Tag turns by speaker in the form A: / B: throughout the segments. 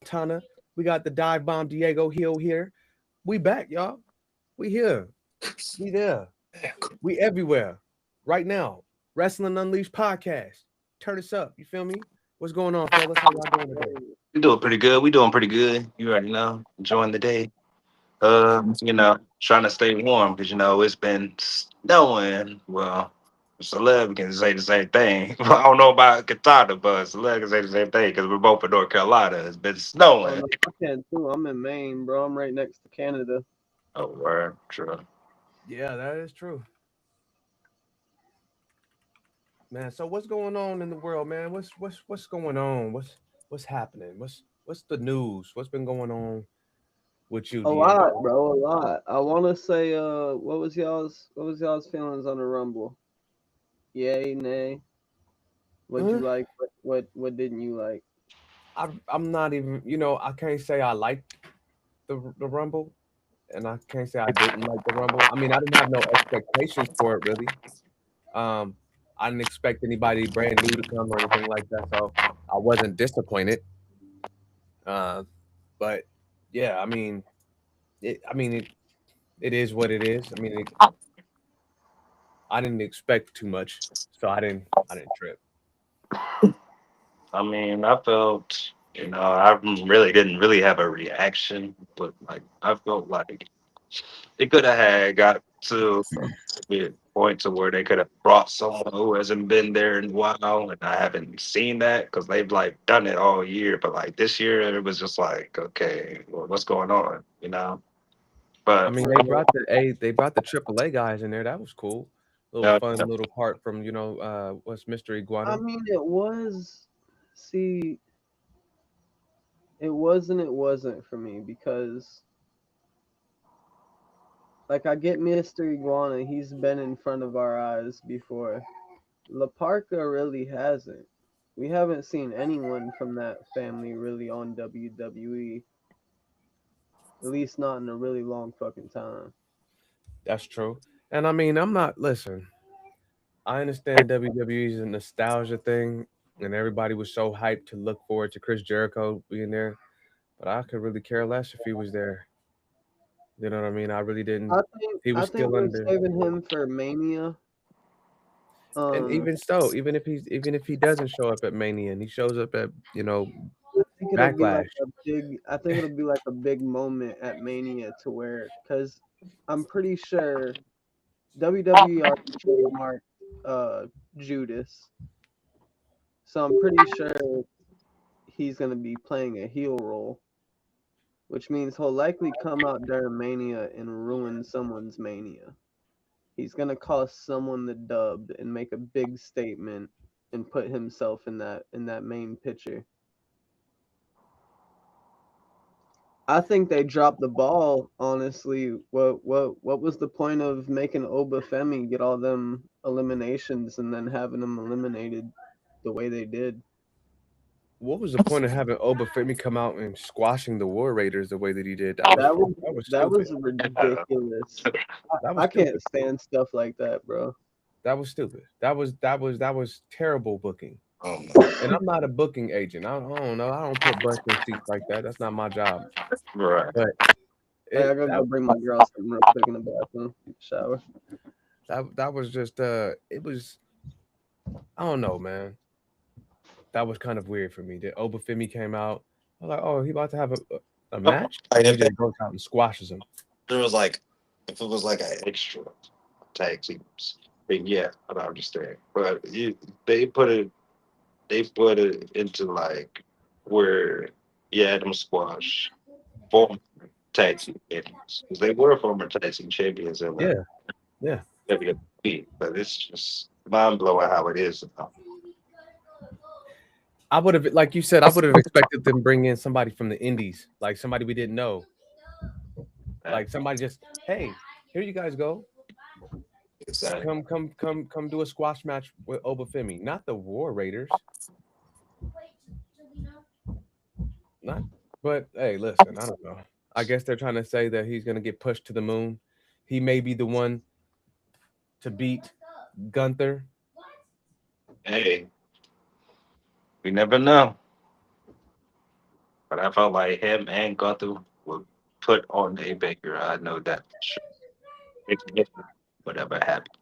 A: Montana. We got the dive bomb Diego Hill here. We back, y'all. We here. We there. We everywhere. Right now. Wrestling Unleashed podcast. Turn us up. You feel me? What's going on, fellas? How y'all doing today?
B: We doing pretty good. We doing pretty good. You already know. Enjoying the day. Trying to stay warm because it's been snowing. Well, Celeb can say the same thing. I don't know about Katana, but Celeb can say the same thing because we're both in North Carolina. It's been
C: Oh
B: snowing.
C: no, I can too. I'm in Maine, bro. I'm right next to Canada.
B: Oh, word, true.
A: Yeah, that is true. Man, so what's going on in the world, man? What's going on? What's happening? What's the news? What's been going on with you,
C: A lot,
A: Diego?
C: bro. A lot. I want to say, what was y'all's feelings on the Rumble? Yay, nay. What'd you
A: Uh,
C: like? What didn't you like?
A: I'm not even, I can't say I liked the Rumble, and I can't say I didn't like the Rumble. I mean, I didn't have no expectations for it really. Um, I didn't expect anybody brand new to come or anything like that, so I wasn't disappointed. Uh, but yeah, it is what it is. I didn't expect too much, so I didn't trip.
B: I mean, I felt, I really didn't really have a reaction, but like, I felt like it could have had got to a point to where they could have brought someone who hasn't been there in a while, and I haven't seen that because they've like done it all year. But like this year, it was just like, okay, well, what's going on,
A: I
B: But
A: mean, they brought the AAA guys in there. That was cool. Little
B: uh,
A: fun little part from what's Mr.
C: I
A: Iguana.
C: mean, it was. See, it wasn't for me because, like, I get Mr. Iguana. He's been in front of our eyes before. La Parka really hasn't. We haven't seen anyone from that family really on WWE, at least not in a really long fucking time.
A: That's true. And I mean, I'm not listen. I understand WWE is a nostalgia thing, and everybody was so hyped to look forward to Chris Jericho being there. But I could really care less if he was there. You know what I mean? I really didn't.
C: I think
A: He
C: I
A: was
C: think
A: still
C: they're
A: under.
C: saving him for Mania.
A: And
C: Um,
A: even so, even if he doesn't show up at Mania and he shows up at
C: I think it'll be like
A: Backlash.
C: a big. I think it'll be like a big moment at Mania to where, because I'm pretty sure WWE already trademarked Judas, so I'm pretty sure he's gonna be playing a heel role, which means he'll likely come out during Mania and ruin someone's Mania. He's gonna cost someone the dub and make a big statement and put himself in that main picture. I think they dropped the ball, honestly. What was the point of making Oba Femi get all them eliminations and then having them eliminated the way they did?
A: What was the point of having Oba Femi come out and squashing the War Raiders the way that he did? That was
C: That was
A: that was
C: that
A: stupid.
C: was ridiculous.
A: That was
C: I can't
A: stupid.
C: stand stuff like that, bro.
A: That was stupid. That was terrible booking.
B: um,
A: And I'm not a booking agent. I don't know. I don't put butts in seats like that. That's not my job.
B: right.
A: But
C: Hey, I
A: it
C: gotta
A: that
C: go bring my girl something real quick in the bathroom. Take a shower.
A: that was just it was I don't know, man. That was kind of weird for me. That Obafemi came out. I was like, oh, he about to have a match,
B: Like,
A: and he
B: if,
A: just goes out and squashes him.
B: there was like, if it was like an extra tag teams, then yeah, I don't understand. But they put it they put it into like where them squash former tag team champions because they were former tag team champions in the
A: Yeah, yeah.
B: WWE, but it's just mind blowing how it is now.
A: I would have, like you said, I would have expected them bring in somebody from the Indies, like somebody we didn't know,
B: Uh,
A: like somebody just, hey, here you guys go,
B: It's uh,
A: come do a squash match with Obafemi, not the War Raiders, not. But hey, listen, I don't know. I guess they're trying to say that he's gonna get pushed to the moon. He may be the one to beat Gunther.
B: hey, we never know. But I felt like him and Gunther would put on a Baker. I know that for sure. If whatever happened.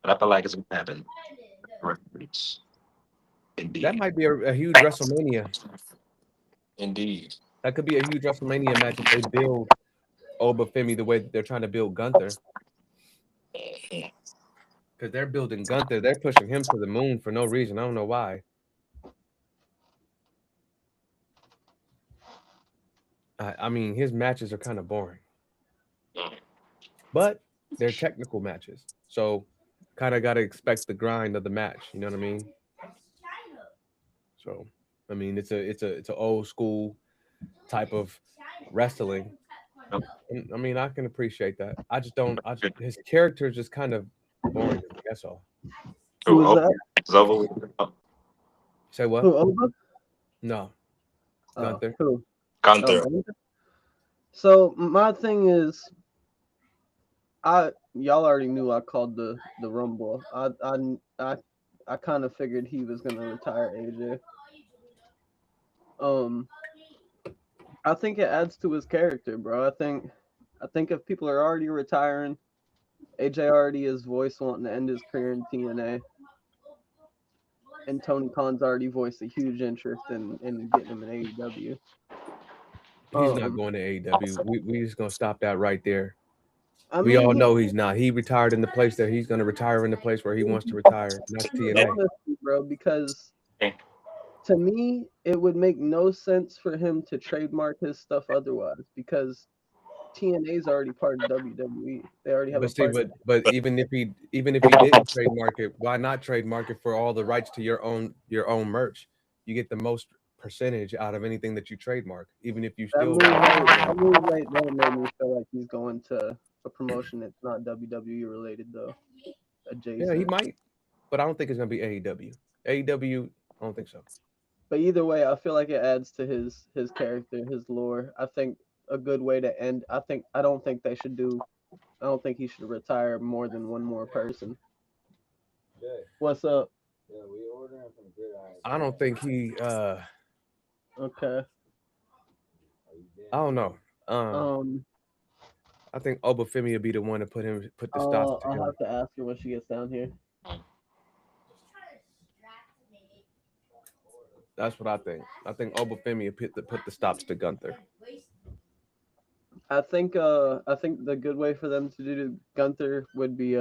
B: But I feel like it's gonna happen. Records.
A: That
B: Indeed.
A: might be a huge WrestleMania.
B: Indeed.
A: That could be a huge WrestleMania match if they build Oba Femi the way that they're trying to build Gunther. Because they're building Gunther, they're pushing him to the moon for no reason. I don't know why. I mean, his matches are kind of boring, but they're technical matches. So, kind of got to expect the grind of the match. You know what I mean? So, I mean, it's a old school type of wrestling.
B: Yep.
A: I mean, I can appreciate that. I just don't. His character is just kind of boring. That's all.
C: Who was
B: Oba
C: that?
B: is over with.
A: Say what?
C: Who, Oba?
A: No,
C: Oh,
A: Gunther.
C: who?
B: Gunther.
C: Gunther? So my thing is, y'all already knew I called the Rumble. I kind of figured he was gonna retire AJ. I think it adds to his character, bro. I think if people are already retiring, AJ already is voice wanting to end his career in TNA, and Tony Khan's already voiced a huge interest in getting him in AEW.
A: He's not going to AEW. We just gonna stop that right there.
C: I
A: We
C: mean,
A: all know he's not. He retired in the place that he's gonna retire in the place where he wants to retire. And that's TNA.
C: honestly, bro, because to me, it would make no sense for him to trademark his stuff otherwise, because TNA is already part of WWE. They already have
A: But
C: a
A: see,
C: part.
A: but even if he didn't trademark it, why not trademark it for all the rights to your own merch? You get the most percentage out of anything that you trademark, even if you still.
C: That move right there made me feel like he's going to a promotion that's not WWE related though. Adjacent.
A: Yeah, he might, but I don't think it's gonna be AEW. AEW, I don't think so.
C: But either way, I feel like it adds to his character, his lore. I think a good way to end. I don't think they should do. I don't think he should retire more than one more person.
D: Jay,
C: What's up?
D: yeah, we ordering from Gridiron.
A: I don't think he.
C: Okay.
D: Are you
A: I don't know.
C: Um.
A: I think Oba Femi will be the one to put the stops
C: I'll
A: together.
C: have to ask her when she gets down here.
A: That's what I think. I think Oba Femi will put the stops to Gunther.
C: I think the good way for them to do Gunther would be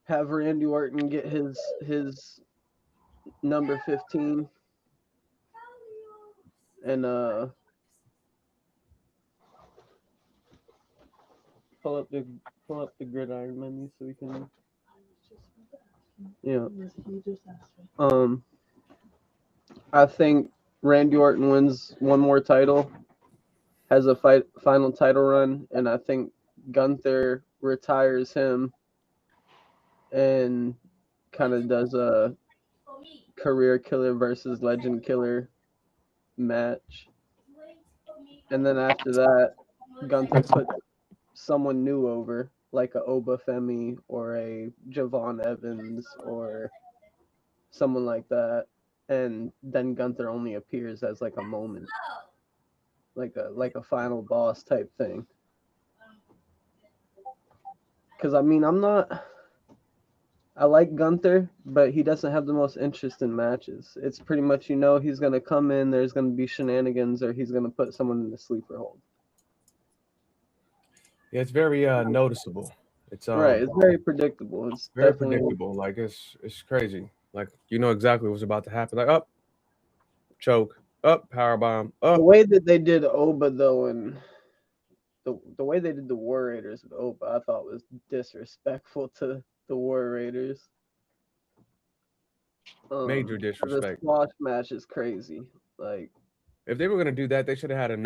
C: have Randy Orton get his number 15 and pull up the gridiron menu so we can I think Randy Orton wins one more title, has a final title run, and I think Gunther retires him and kind of does a career killer versus legend killer match. And then after that, Gunther puts someone new over, like a Oba Femi or a Javon Evans or someone like that. And then Gunther only appears as like a moment, like a final boss type thing. Because I mean, I like Gunther, but he doesn't have the most interest in matches. It's pretty much, he's gonna come in, there's gonna be shenanigans, or he's gonna put someone in the sleeper hold.
A: Yeah, it's very noticeable. It's
C: right. It's very predictable. It's
A: very
C: definitely
A: predictable. Like it's crazy. Like you know exactly what's about to happen. Like up, choke, up, power bomb,
C: the
A: up.
C: way that they did Oba though, and the way they did the War Raiders with Oba, I thought was disrespectful to the War Raiders.
A: Major disrespect.
C: The squash match is crazy. Like
A: if they were gonna do that, they should have had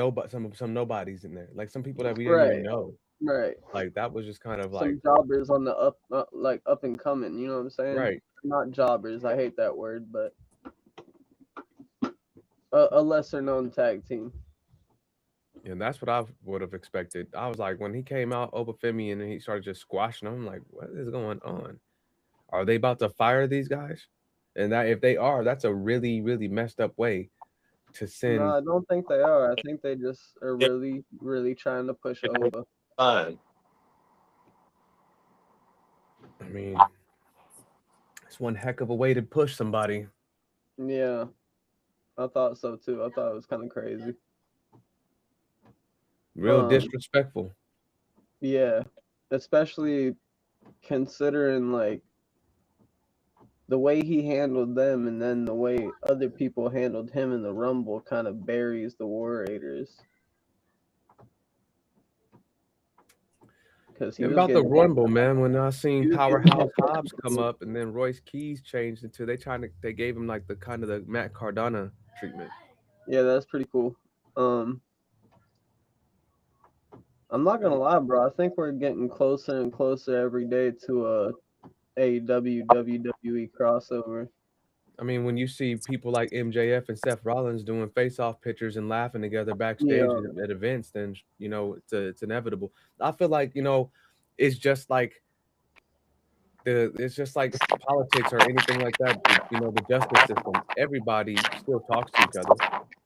A: some nobodies in there, like some people that we didn't even know.
C: Right.
A: Like that was just kind of
C: some
A: like
C: jobbers on the up and coming. You know what I'm saying?
A: right.
C: Not jobbers. I hate that word, but a lesser known tag team.
A: And that's what I would have expected. I was like, when he came out, Oba Femi, and then he started just squashing them. I'm like, what is going on? Are they about to fire these guys? And that if they are, that's a really, really messed up way to
C: No,
A: send.
C: I don't think they are. I think they just are really, really trying to push over.
B: Fun.
A: I mean, it's one heck of a way to push somebody.
C: Yeah, I thought so too. I thought it was kind of crazy.
A: Real disrespectful.
C: Yeah, especially considering like the way he handled them and then the way other people handled him in the Rumble kind of buries the War Raiders. Because he
A: And
C: was
A: about the
C: getting
A: Rumble, man, when I seen
C: he was getting
A: Powerhouse Hobbs come up and then Royce Keys changed into they gave him like the kind of the Matt Cardona treatment.
C: Yeah, that's pretty cool. I'm not gonna lie, bro. I think we're getting closer and closer every day to a AEW WWE crossover.
A: I mean, when you see people like MJF and Seth Rollins doing face-off pictures and laughing together backstage
C: Yeah,
A: at events, then it's inevitable. I feel like it's just like it's just like politics or anything like that. The justice system. Everybody still talks to each other.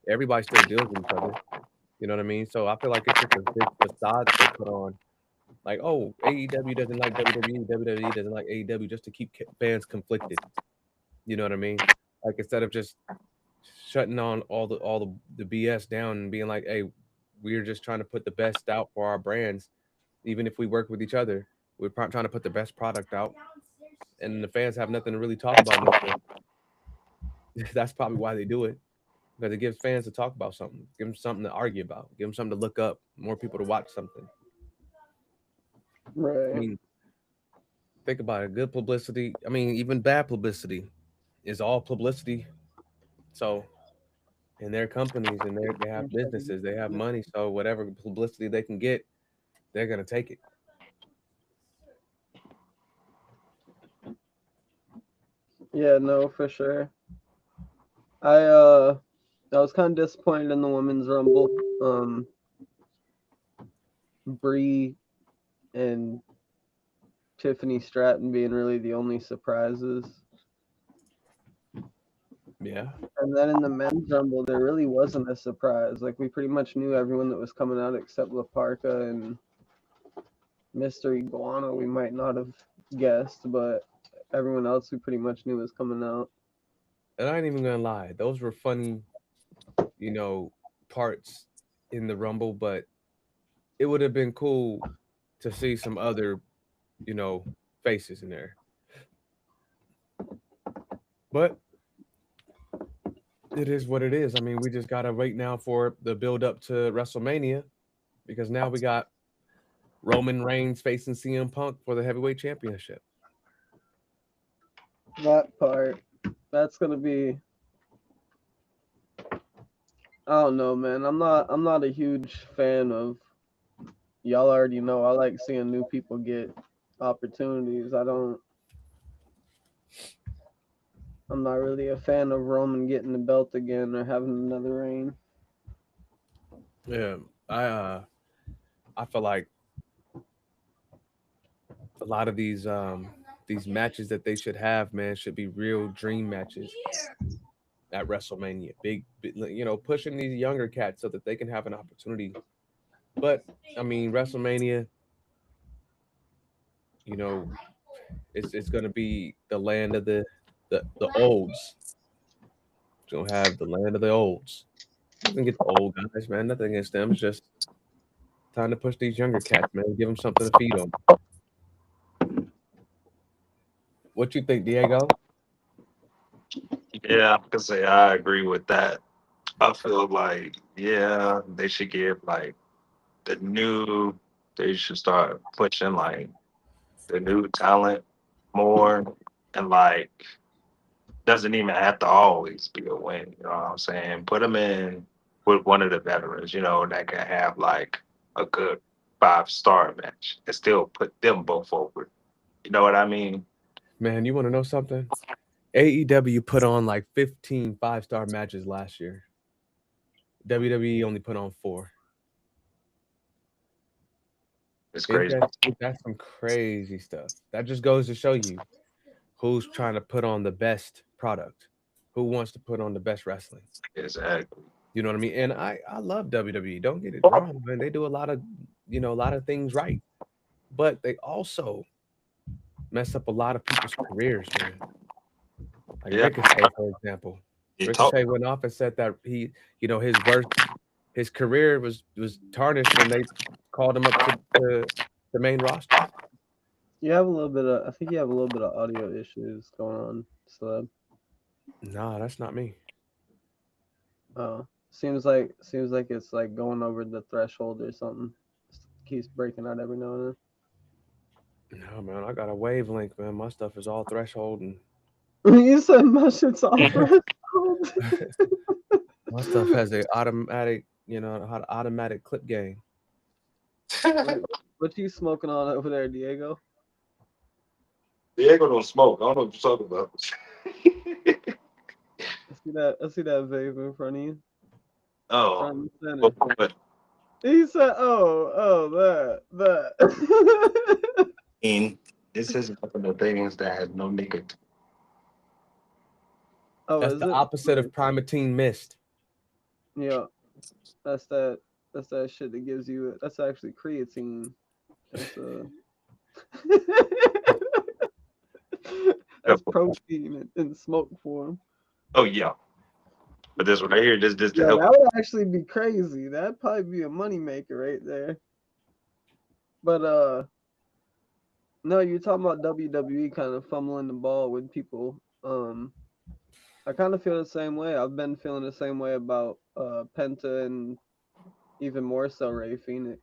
A: Everybody still deals with each other. You know what I mean? So I feel like it's just a big facade that they put on. Like, oh, AEW doesn't like WWE, WWE doesn't like AEW, just to keep fans conflicted. You know what I mean? Like instead of just shutting on all the BS down and being like, hey, we're just trying to put the best out for our brands, even if we work with each other. We're trying to put the best product out, and the fans have nothing to really talk about. That's probably why they do it, because it gives fans to talk about something, give them something to argue about, give them something to look up, more people to watch something. I
C: right.
A: mean, think about it. Good publicity. I mean, even bad publicity is all publicity. So, in their companies and they have businesses, they have money. So, whatever publicity they can get, they're gonna take it.
C: Yeah, no, for sure. I I was kind of disappointed in the women's Rumble. Brie and Tiffany Stratton being really the only surprises.
A: Yeah.
C: And then in the men's Rumble, there really wasn't a surprise. Like we pretty much knew everyone that was coming out except La Parca and Mr. Iguana. We might not have guessed, but everyone else we pretty much knew was coming out.
A: And I ain't even gonna lie, those were funny, you know, parts in the Rumble, but it would have been cool to see some other, you know, faces in there. But it is what it is. I mean, we just gotta wait now for the build up to WrestleMania, because now we got Roman Reigns facing CM Punk for the heavyweight championship.
C: That part, that's gonna be. I don't know, man. I'm not a huge fan of. Y'all already know I like seeing new people get opportunities. I'm not really a fan of Roman getting the belt again or having another reign.
A: Yeah, I feel like a lot of these matches that they should have, man, should be real dream matches at WrestleMania. Pushing these younger cats so that they can have an opportunity. But I mean, WrestleMania, you know, it's gonna be the land of the olds. It's gonna have the land of the olds. Nothing against the old guys, man. Nothing against them. It's just time to push these younger cats, man. Give them something to feed on. What you think, Diego?
B: Yeah, I can say I agree with that. I feel like, yeah, they should give like the new, they should start pushing like the new talent more, and like doesn't even have to always be a win. You know what I'm saying? Put them in with one of the veterans, that can have like a good 5-star match and still put them both over. You know what I mean?
A: Man, you want to know something? AEW put on like 15 5-star matches last year. WWE only put on 4.
B: It's
A: Ain't
B: crazy.
A: that's some crazy stuff. That just goes to show you who's trying to put on the best product? Who wants to put on the best wrestling?
B: Exactly.
A: You know what I mean? And I love WWE. Don't get it wrong, man. They do a lot of a lot of things right, but they also mess up a lot of people's careers, man. Like
B: Yeah.
A: Ricochet, for example.
B: You talk.
A: Ricochet went off and said that his career was tarnished when they called him up to the main roster.
C: You have a little bit of. I think you have a little bit of audio issues going on. So,
A: Nah, that's not me.
C: seems like it's like going over the threshold or something. Keeps breaking out every now and
A: No, man, I got a wavelength, man. My stuff is all threshold and
C: then. You said my shit's off threshold.
A: my stuff has a automatic, automatic clip gain.
C: What you smoking on over there, Diego?
B: Diego don't smoke. I don't know what you're talking about.
C: I see that vape in front of you.
B: Oh,
C: Front and center.
B: but
C: He said, that.
B: this is one of the things that has no nicotine.
C: Oh,
A: That's
C: is
A: the
C: it?
A: opposite of Primatine Mist.
C: Yeah, that's that. That's that shit that gives you. That's actually creatine. That's that's protein in smoke form.
B: Oh yeah, but this one right here, this to
C: Yeah,
B: help.
C: that would actually be crazy. That'd probably be a moneymaker right there. But no, you're talking about WWE kind of fumbling the ball with people. I kind of feel the same way. I've been feeling the same way about Penta and even more so Ray Phoenix.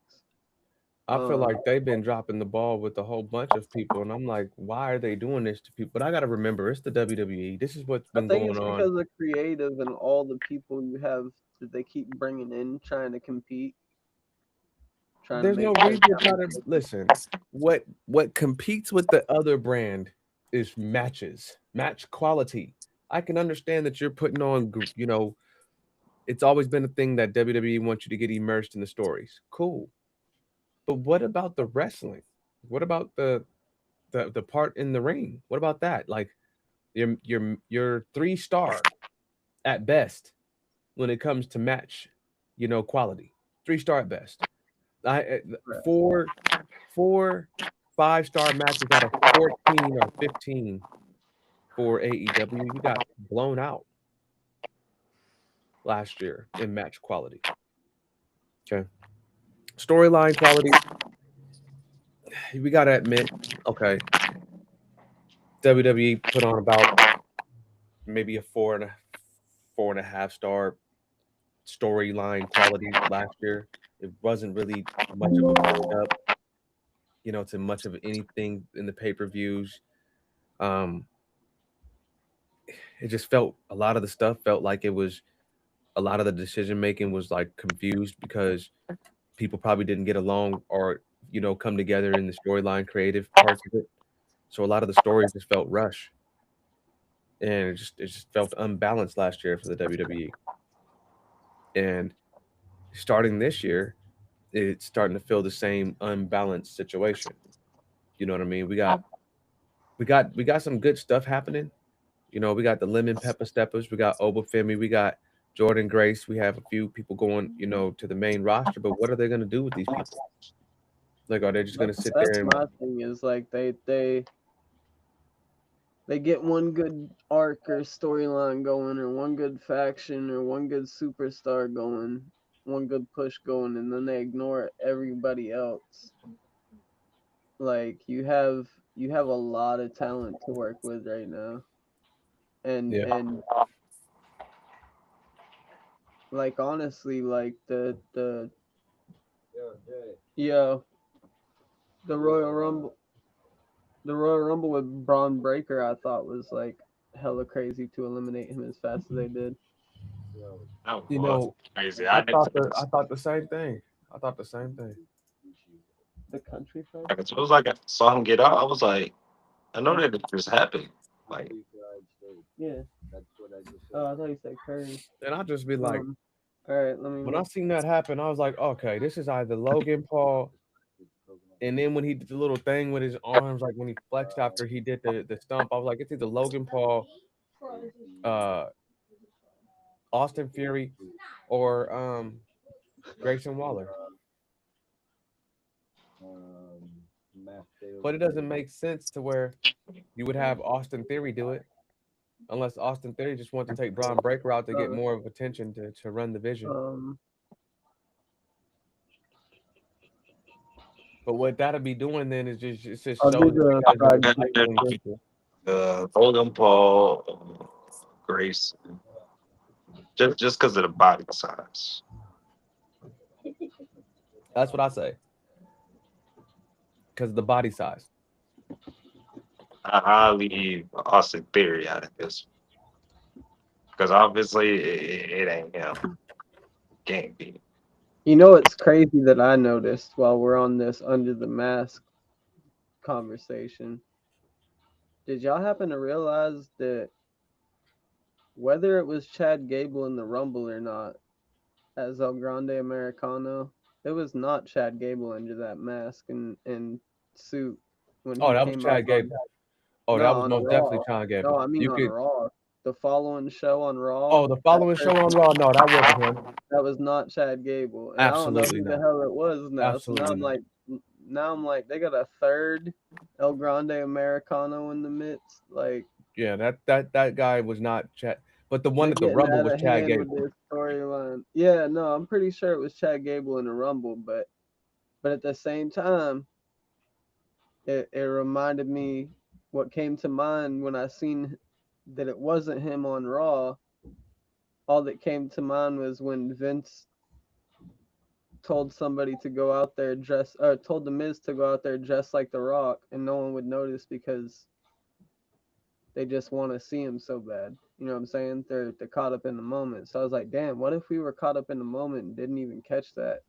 A: I feel like they've been dropping the ball with a whole bunch of people, and I'm like, why are they doing this to people? But I got to remember, it's the WWE. This is what's
C: I
A: been
C: think
A: going
C: it's
A: on.
C: because of creative and all the people you have that they keep bringing in trying to compete.
A: There's no reason to try to listen. What competes with the other brand is matches, match quality. I can understand that you're putting on, it's always been a thing that WWE wants you to get immersed in the stories. Cool. But what about the wrestling? What about the part in the ring? What about that? Like your 3-star at best when it comes to match, quality. 3-star at best. Four 5-star matches out of 14 or 15 for AEW. You got blown out last year in match quality. Okay. Storyline quality. We gotta admit, okay. WWE put on about maybe a 4.5 star storyline quality last year. It wasn't really much of a build up, to much of anything in the pay-per-views. It just felt a lot of the stuff felt like it was a lot of the decision making was like confused because people probably didn't get along or come together in the storyline creative parts of it. So a lot of the stories just felt rushed, and it just felt unbalanced last year for the WWE. And starting this year, it's starting to feel the same unbalanced situation. You know what I mean? We got some good stuff happening. We got the Lemon Pepper Steppers, we got Obafemi, we got Jordan Grace. We have a few people going, to the main roster. But what are they going to do with these people? Like, are they just going to sit
C: That's
A: there and
C: my thing is like they get one good arc or storyline going or one good faction or one good superstar going, one good push going, and then they ignore everybody else. Like you have a lot of talent to work with right now. And
A: Yeah.
C: and like honestly, like the
D: Yo, Jay.
C: yo the Royal Rumble with Braun Breaker, I thought was like hella crazy to eliminate him as fast as they did.
D: Yo,
B: That
A: you
B: was
A: know,
B: crazy.
A: I thought the same thing. I thought the same thing.
C: The country club.
B: As soon as I saw him get out, I was like, I know that it just happened. Like,
D: Free fried steak.
C: Yeah.
D: That's what I just said.
C: Oh, I thought you said Curry.
A: And I'll just be like,
C: All right, let me.
A: when I seen that happen, I was like, okay, this is either Logan Paul, and then when he did the little thing with his arms, like when he flexed after he did the stump, I was like, it's either Logan Paul uh, Austin Fury or Grayson Waller.
D: Matt Taylor.
A: But it doesn't make sense to where you would have Austin Theory do it, unless Austin Theory just wants to take Braun Breaker out to get
C: Uh,
A: more of attention to run the vision.
C: Um,
A: But what that'll be doing then is just it's just
C: I'll do
A: showing that
C: the
A: you guys
C: fried
A: are
C: chicken.
A: recycling people.
B: Logan Paul, Grace, just because of the body size.
A: That's what I say. Because of the body size.
B: I leave Austin Theory out of this because obviously it ain't him. Can't be.
C: You know, it's crazy that I noticed while we're on this under the mask conversation. Did y'all happen to realize that whether it was Chad Gable in the Rumble or not, as El Grande Americano, it was not Chad Gable under that mask and suit when
A: Oh,
C: he
A: that was
C: came
A: Chad
C: out
A: Gable. Oh,
C: no,
A: that was
C: on
A: most
C: Raw.
A: definitely Chad
C: No,
A: Gable.
C: I mean
A: You
C: on
A: could.
C: Raw. The following show on Raw.
A: Oh, the following show on Raw. No, that wasn't him.
C: That was not Chad Gable, and
A: Absolutely
C: I don't know who
A: not.
C: the hell it was now.
A: Absolutely
C: So
A: not.
C: now I'm like, they got a third El Grande Americano in the midst. Like,
A: Yeah, that guy was not Chad. But the one
C: they're
A: at the
C: getting
A: Rumble
C: out
A: was
C: of
A: Chad
C: hand with
A: Gable.
C: this storyline. Yeah, no, I'm pretty sure it was Chad Gable in the Rumble, but at the same time, it reminded me what came to mind when I seen that it wasn't him on Raw. All that came to mind was when Vince told somebody to go out there dress, or told the Miz to go out there dressed like The Rock, and no one would notice because they just want to see him so bad. You know what I'm saying? They're caught up in the moment. So I was like, damn, what if we were caught up in the moment and didn't even catch that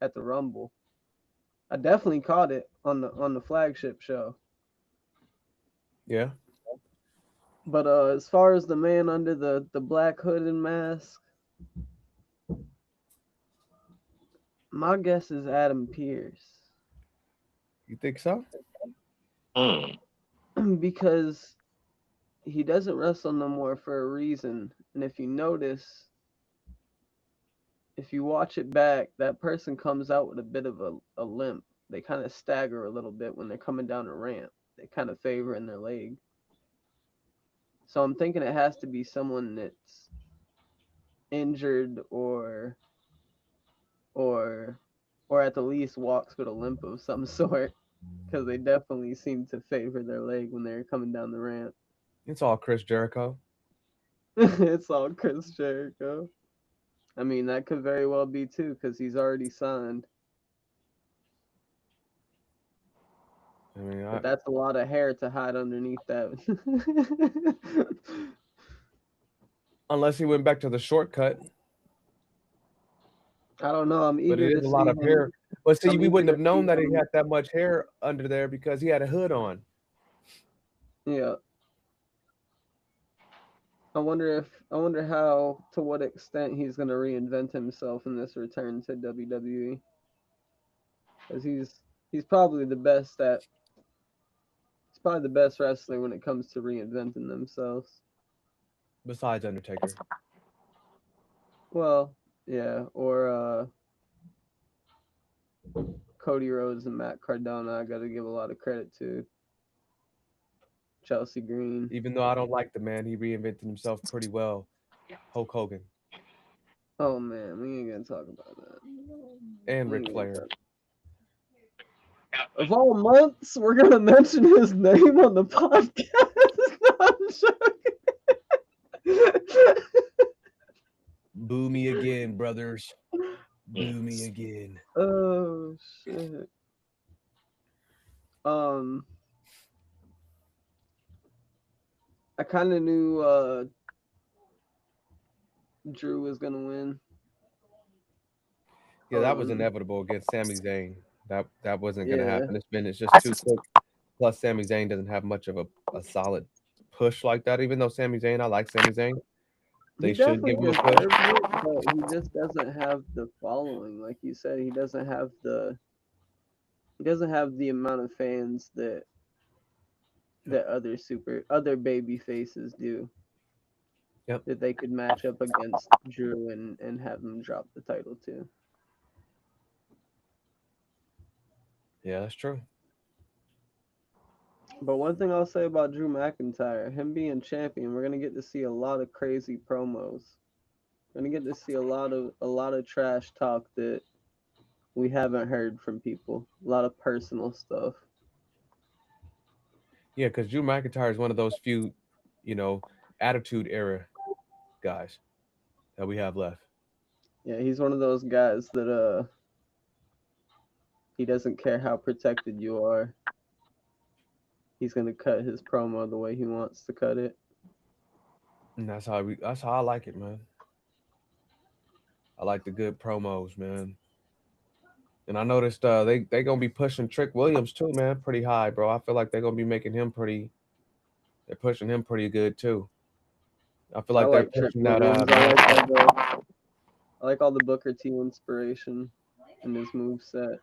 C: at the Rumble? I definitely caught it on the flagship show.
A: Yeah.
C: But as far as the man under the black hood and mask, my guess is Adam Pearce.
A: You think so?
C: Because he doesn't wrestle no more for a reason. And if you notice, if you watch it back, that person comes out with a bit of a limp. They kind of stagger a little bit when they're coming down a ramp. They kind of favor in their leg. So I'm thinking it has to be someone that's injured or at the least walks with a limp of some sort, because they definitely seem to favor their leg when they're coming down the ramp.
A: It's all Chris Jericho.
C: It's all Chris Jericho. I mean, that could very well be too, because he's already signed.
A: I mean,
C: But that's a lot of hair to hide underneath that.
A: unless he went back to the shortcut.
C: I don't know. I'm
A: But
C: eager
A: it
C: to
A: is a
C: see
A: lot of
C: him.
A: hair. But see,
C: I'm
A: we
C: eager
A: wouldn't
C: to
A: have known
C: see
A: that he
C: him.
A: had that much hair under there because he had a hood on.
C: Yeah. I wonder how, to what extent he's gonna reinvent himself in this return to WWE. Because he's probably the best he's probably the best wrestler when it comes to reinventing themselves.
A: Besides Undertaker.
C: Well, yeah, or Cody Rhodes and Matt Cardona, I gotta give a lot of credit to. Chelsea Green.
A: Even though I don't like the man, he reinvented himself pretty well. Hulk Hogan
C: Oh man, we ain't gonna talk about that.
A: and
C: We
A: Ric
C: ain't gonna
A: Flair.
C: talk- Of all months, we're gonna mention his name on the podcast. No, I'm joking.
A: Boo me again, brothers. Boo me again.
C: Oh shit. I kind of knew Drew was gonna win.
A: Yeah, that was
C: Um,
A: inevitable against Sami Zayn. That wasn't gonna
C: Yeah.
A: happen. It's just too quick. Plus, Sami Zayn doesn't have much of a solid push like that. Even though Sami Zayn, I like Sami Zayn.
C: He
A: They should
C: definitely
A: give him a
C: deserves
A: push.
C: it, but he just doesn't have the following. Like you said, he doesn't have the amount of fans that other baby faces do.
A: Yep.
C: that they could match up against Drew and have him drop the title too.
A: Yeah, that's true.
C: But one thing I'll say about Drew McIntyre, him being champion, we're gonna get to see a lot of crazy promos. We're gonna get to see a lot of trash talk that we haven't heard from people. A lot of personal stuff.
A: Yeah, because Drew McIntyre is one of those few, you know, attitude era guys that we have left.
C: Yeah, he's one of those guys that he doesn't care how protected you are. He's gonna cut his promo the way he wants to cut it.
A: And that's how I like it, man. I like the good promos, man. And I noticed they gonna be pushing Trick Williams too, man, pretty high, bro. I feel like they're gonna be making him pretty. They're pushing him pretty good too. I feel
C: I
A: like they're
C: like Trick
A: pushing that.
C: Williams. I like all the Booker T inspiration in his move set.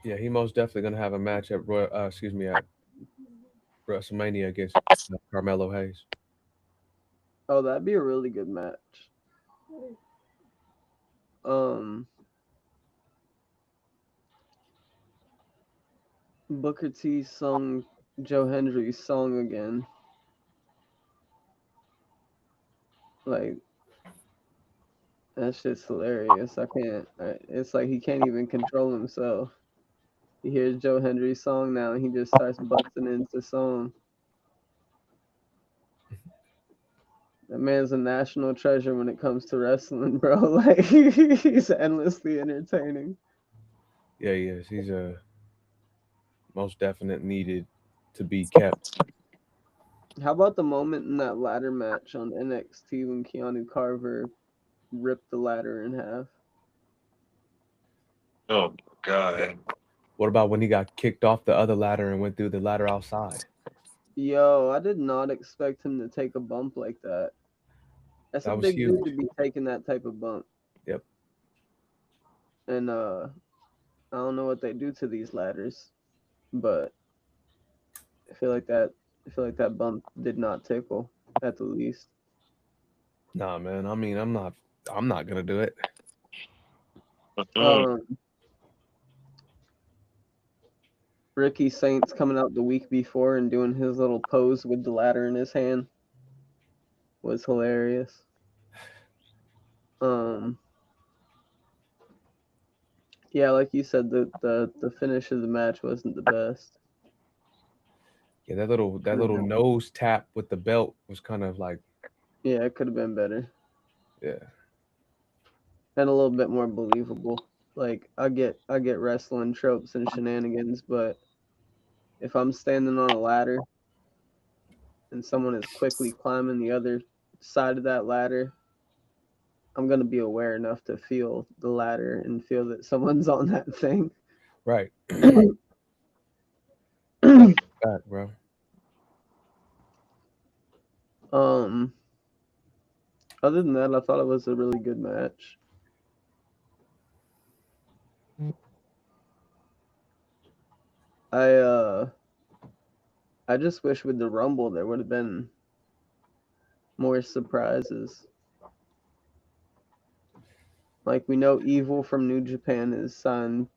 A: Yeah, he most definitely gonna have a match at at WrestleMania against Carmelo Hayes.
C: Oh, that'd be a really good match. Booker T sung Joe Hendry's song again. Like, that shit's hilarious. It's like he can't even control himself. He hears Joe Hendry's song now and he just starts busting into song. That man's a national treasure when it comes to wrestling, bro. Like, he's endlessly entertaining.
A: Yeah, he is. He's a most definite needed to be kept.
C: How about the moment in that ladder match on NXT when Keanu Carver ripped the ladder in half?
B: Oh God.
A: What about when he got kicked off the other ladder and went through the ladder outside?
C: Yo, I did not expect him to take a bump like that. That's
A: That
C: a
A: was
C: big dude
A: huge.
C: to be taking that type of bump.
A: Yep.
C: And I don't know what they do to these ladders, but I feel like that bump did not tickle at the least.
A: Nah, man. I mean, I'm not gonna do it.
B: Mm.
C: Um, Ricky Saints coming out the week before and doing his little pose with the ladder in his hand was hilarious. Yeah, like you said, the finish of the match wasn't the best.
A: Yeah, that little nose tap with the belt was kind of like,
C: Yeah, it could have been better
A: yeah,
C: and a little bit more believable. Like I get wrestling tropes and shenanigans, but if I'm standing on a ladder and someone is quickly climbing the other side of that ladder, I'm gonna be aware enough to feel the ladder and feel that someone's on that thing.
A: right. Back, bro.
C: Other than that, I thought it was a really good match. I just wish with the Rumble there would have been more surprises. Like we know Evil from New Japan is signed,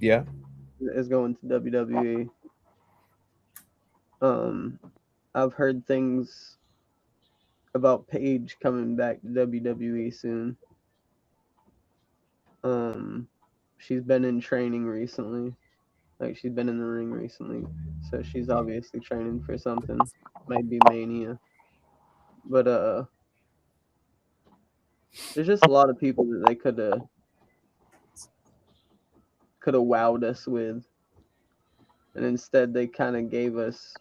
A: Yeah.
C: is going to WWE. I've heard things about Paige coming back to WWE soon. She's been in training recently. Like she's been in the ring recently. So she's obviously training for something. Might be Mania. But there's just a lot of people that they could have wowed us with. And instead they kind of gave us,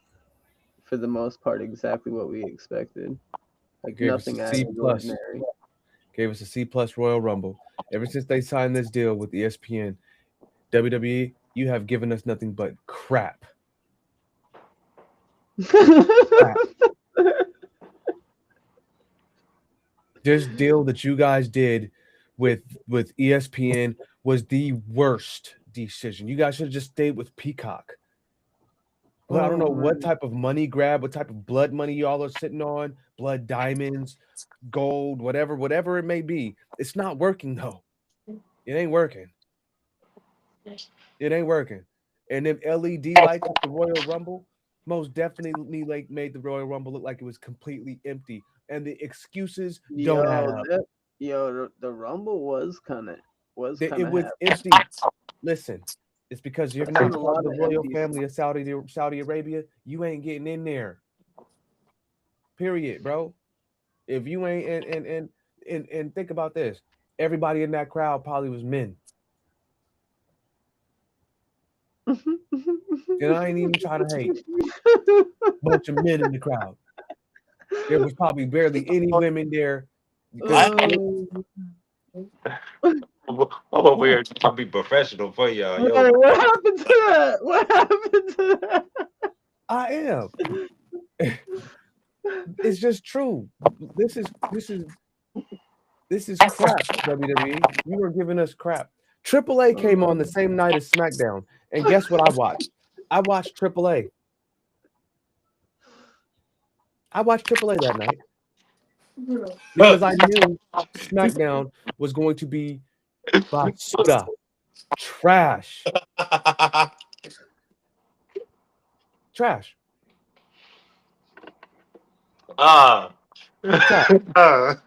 C: for the most part, exactly what we expected. Like
A: Gave us
C: nothing
A: a
C: out
A: C
C: of the
A: plus.
C: ordinary.
A: Gave us a C plus Royal Rumble. Ever since they signed this deal with ESPN, WWE, you have given us nothing but crap. This deal that you guys did with ESPN was the worst decision. You guys should have just stayed with Peacock. But I don't know
C: Oh,
A: what
C: man.
A: type of money grab, what type of blood money y'all are sitting on, blood diamonds, gold, whatever it may be. It's not working though. It ain't working. It ain't working. And them LED lights at the Royal Rumble most definitely like made the Royal Rumble look like it was completely empty. And the excuses don't add
C: Yo,
A: up.
C: the Rumble was kind of
A: It was
C: happy.
A: empty. Listen, it's because you're
C: I've
A: not
C: seen a
A: part of
C: lot
A: the
C: of
A: royal
C: empty.
A: family of Saudi Arabia. You ain't getting in there. Period, bro. If you ain't and think about this. Everybody in that crowd probably was men. And I ain't even trying to hate. Bunch of men in the crowd. There was probably barely any women there. Because
B: I'm over here trying to be professional for y'all. Yo,
C: Wait, what happened to that? What happened to that?
A: I am. It's just true. This is crap, WWE. You are giving us crap. AAA came on the same night as SmackDown. And guess what I watched? I watched AAA. I watched AAA that night because I knew SmackDown was going to be basura, trash. Trash.
B: ah,
A: Trash.
B: ah.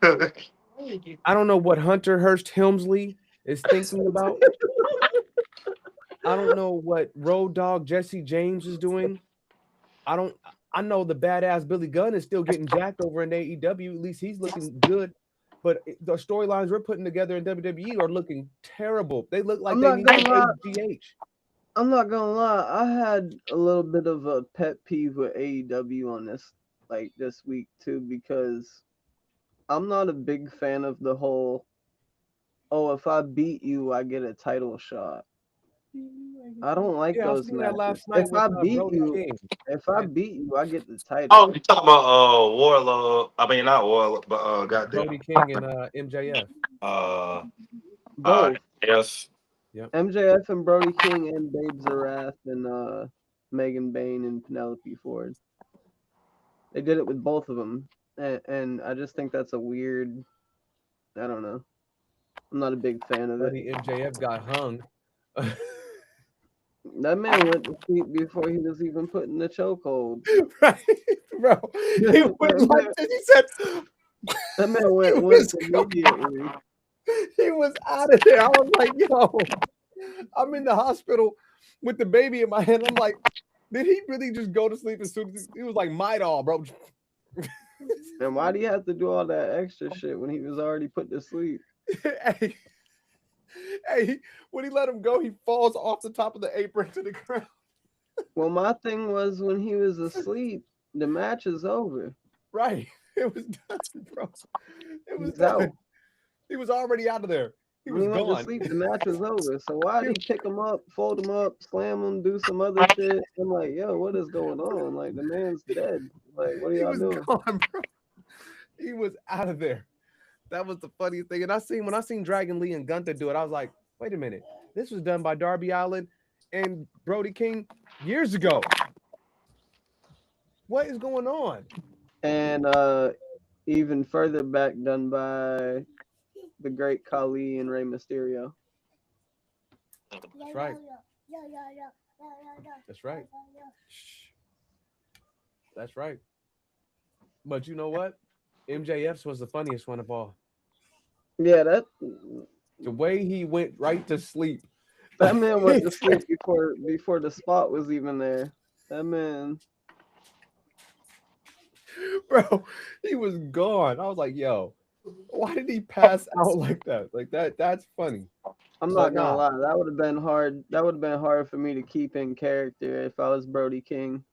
A: I don't know what Hunter Hurst Helmsley is thinking about. I don't know what Road Dog Jesse James is doing. I know the badass Billy Gunn is still getting jacked over in AEW. At least he's looking good. But the storylines we're putting together in WWE are looking terrible. They look like
C: I'm
A: they
C: not
A: need
C: gonna
A: some
C: lie.
A: HGH.
C: I'm not gonna lie. I had a little bit of a pet peeve with AEW on this week too, because I'm not a big fan of the whole, oh, if I beat you, I get a title shot. I don't like
A: Yeah, I
C: those
A: seen that last
C: matches.
A: night
C: If
A: with
C: I beat
A: Brody
C: you,
A: King.
C: I get the title.
B: Oh, you talking about Warlord? I mean, not Warlord, but goddamn.
A: Brody King and MJF.
B: Uh,
C: Both
B: yes.
A: Yep.
C: MJF and Brody King and Babe Zarath and Megan Bain and Penelope Ford. They did it with both of them, and I just think that's a weird. I don't know. I'm not a big fan of it.
A: Buddy MJF got hung.
C: That man went to sleep before he was even put in the chokehold.
A: Right, bro. He went like this. He said,
C: That man
A: He
C: went
A: was
C: immediately.
A: he was out of there. I was like, yo, I'm in the hospital with the baby in my hand. I'm like, did he really just go to sleep as soon as he was like, Midol, bro?
C: And why do you have to do all that extra shit when he was already put to sleep?
A: hey, when he let him go, he falls off the top of the apron to the ground.
C: Well, my thing was when he was asleep, the match is over.
A: Right. It was done, bro. It was
C: He's
A: done.
C: out.
A: He was already out of there. He
C: When
A: was
C: he went to
A: gone.
C: sleep, the match was over. So why did he pick him up, fold him up, slam him, do some other shit? I'm like, yo, what is going on? Like, the man's dead. Like, what are
A: He
C: y'all
A: was
C: doing?
A: gone, bro. He was out of there. That was the funniest thing. And when I seen Dragon Lee and Gunther do it, I was like, wait a minute. This was done by Darby Allin and Brody King years ago. What is going on?
C: And even further back, done by the great Khali and Rey Mysterio.
A: That's right. That's right. That's right. But you know what? MJF's was the funniest one of all.
C: Yeah, that
A: The way he went right to sleep.
C: man went to sleep before the spot was even there. That man.
A: Bro, he was gone. I was like, yo, why did he pass out like that? Like that's funny.
C: I'm
A: But
C: not gonna
A: nah.
C: lie, that would have been hard. That would have been hard for me to keep in character if I was Brody King.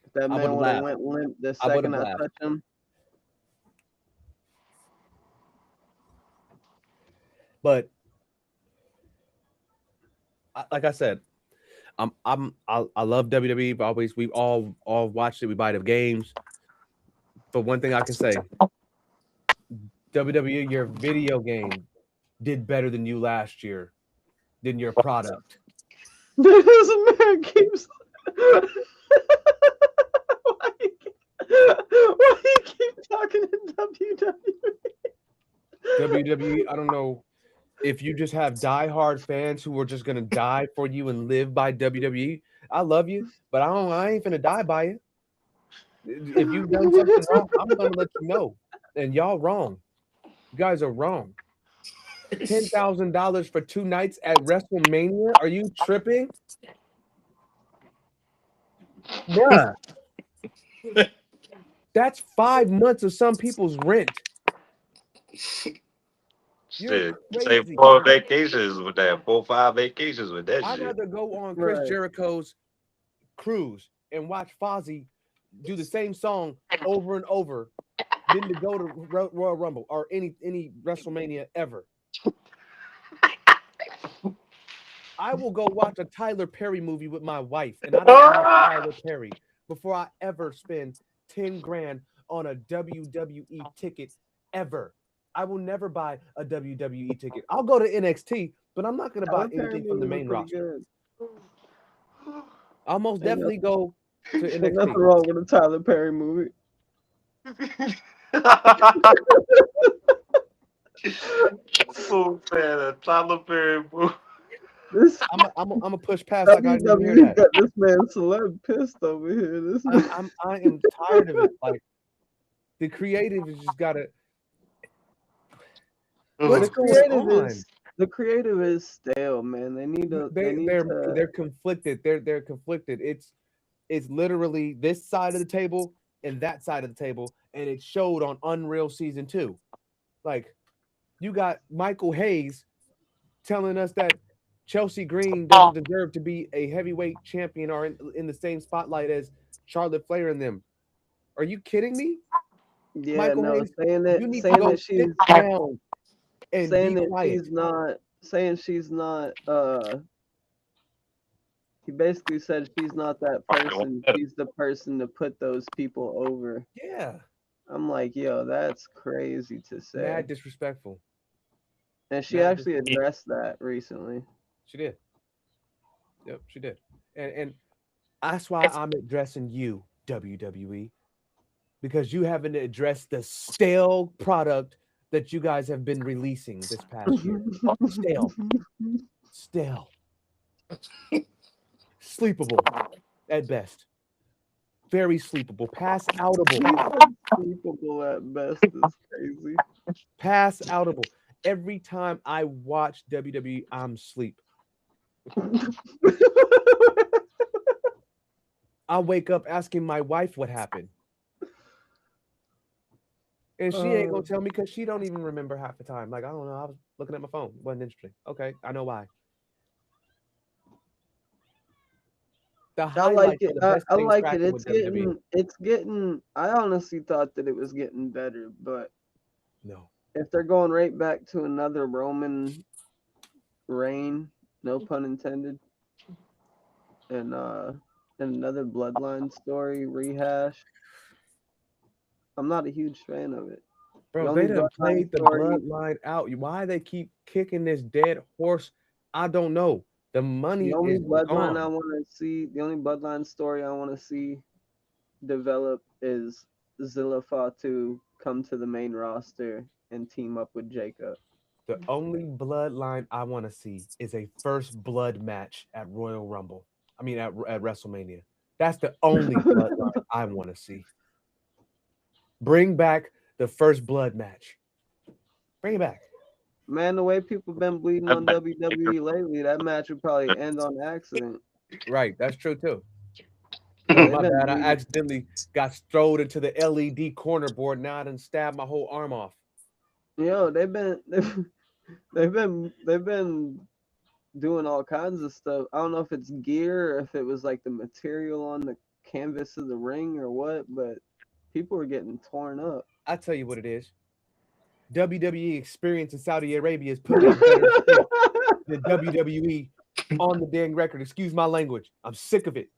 C: If that
A: I
C: man
A: would've
C: would have
A: laughed.
C: went limp the
A: I would've
C: second I
A: laughed.
C: touched him.
A: But like I said, I love WWE. We've all watched it. We buy the games. But one thing I can say, WWE, your video game did better than you last year, than your product.
C: This man keeps. Why you keep talking in WWE?
A: WWE, I don't know if you just have diehard fans who are just gonna die for you and live by WWE. I love you, but I ain't finna die by you. If you've done something wrong, I'm gonna let you know. And y'all wrong. You guys are wrong. $10,000 for 2 nights at WrestleMania? Are you tripping? Bruh. That's 5 months of some people's rent. You're
B: Shit, say
A: crazy.
B: 4 vacations with that, 4, 5 vacations with that
A: I'd
B: shit.
A: rather go on Chris
C: Right.
A: Jericho's cruise and watch Fozzy do the same song over and over than to go to Royal Rumble or any WrestleMania ever. I will go watch a Tyler Perry movie with my wife, and I don't like Tyler Perry before I ever spend 10 grand on a WWE ticket ever. I will never buy a WWE ticket. I'll go to NXT, but I'm not going to buy
C: Tyler Perry
A: anything from the
C: movies
A: main
C: were pretty
A: roster.
C: good.
A: I'll most definitely go to
C: Ain't nothing
A: NXT.
C: wrong with a Tyler Perry movie.
B: Oh man, a Tyler Perry movie.
C: This
A: I'm gonna push past like I didn't hear
C: WWE
A: that.
C: got this man celeb pissed over here. This man.
A: I am tired of it. Like the creative has just got to. What's
C: The
A: going
C: creative
A: on?
C: is the creative is stale, man. They need to. They need to.
A: They're conflicted. They're conflicted. It's literally this side of the table and that side of the table, and it showed on Unreal season 2. Like you got Michael Hayes telling us that Chelsea Green doesn't deserve to be a heavyweight champion or in the same spotlight as Charlotte Flair and them. Are you kidding me?
C: Yeah,
A: Michael
C: no,
A: Hayes,
C: saying
A: you
C: that
A: need to
C: saying
A: go
C: that she's
A: sit down and
C: saying
A: be
C: that
A: quiet.
C: she's not he basically said she's not that person. She's the person to put those people over.
A: Yeah,
C: I'm like, yo, that's crazy to say.
A: mad disrespectful.
C: And she
A: mad
C: actually addressed that recently.
A: She did. Yep, she did. And that's why I'm addressing you, WWE, because you haven't addressed the stale product that you guys have been releasing this past year. Stale. Sleepable at best. Very sleepable. Pass outable.
C: Sleepable at best is crazy.
A: Pass outable. Every time I watch WWE, I'm asleep. I wake up asking my wife what happened. And she ain't gonna tell me because she don't even remember half the time. Like, I don't know. I was looking at my phone. Wasn't interesting. Okay, I know why. The
C: I like
A: highlights
C: it.
A: are the best
C: I
A: things
C: like it.
A: cracking with WWE.
C: It's getting. I honestly thought that it was getting better, but
A: No.
C: if they're going right back to another Roman reign, no pun intended, and another bloodline story rehash, I'm not a huge fan of it. The
A: Bro,
C: only
A: they done
C: bloodline
A: played the
C: story-
A: bloodline out. Why they keep kicking this dead horse? I don't know. The money
C: The only
A: is
C: bloodline
A: gone.
C: I want to see, the only bloodline story I want to see develop is Zilla Fatu come to the main roster and team up with Jacob.
A: The only bloodline I want to see is a first blood match at Royal Rumble. I mean, at WrestleMania. That's the only bloodline I want to see. Bring back the first blood match. Bring it back.
C: Man, the way people been bleeding on WWE lately, that match would probably end on accident.
A: Right. That's true too.
C: Yeah,
A: My
C: they've been
A: bad. I
C: bleeding.
A: accidentally got strode into the LED corner board. Now I done stabbed my whole arm off.
C: Yo, they've been doing all kinds of stuff. I don't know if it's gear or if it was like the material on the canvas of the ring or what, but people were getting torn up.
A: I tell you what it is. WWE experience in Saudi Arabia is putting out better shit than WWE on the dang record. Excuse my language. I'm sick of it.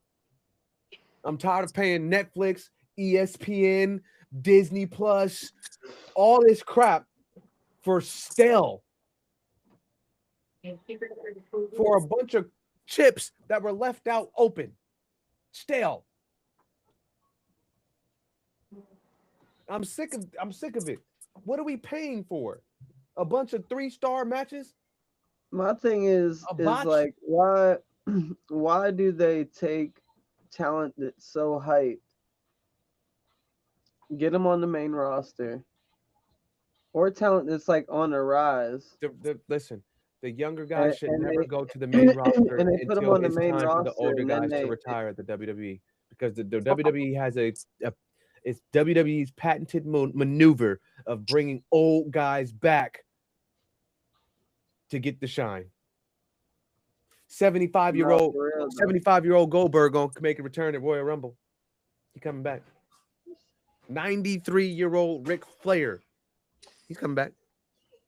A: I'm tired of paying Netflix, ESPN, Disney Plus, all this crap for stale. For a bunch of chips that were left out open, stale. I'm sick of it. What are we paying for? A bunch of 3-star matches?
C: My thing is
A: A botch?
C: like why do they take talent that's so hyped, get them on the main roster, or talent that's like on the rise,
A: Listen, the younger guys
C: and,
A: should
C: and
A: never
C: they
A: go to the main roster
C: and they put them
A: until
C: on the
A: it's
C: main
A: time for the
C: roster,
A: older
C: and then
A: guys to
C: they
A: retire at the WWE, because the WWE has it's WWE's patented maneuver of bringing old guys back to get the shine. 75-year
C: no
A: old
C: for real though.
A: 75-year-old Goldberg gonna make a return at Royal Rumble. He coming back. 93-year-old Ric Flair. He's coming back.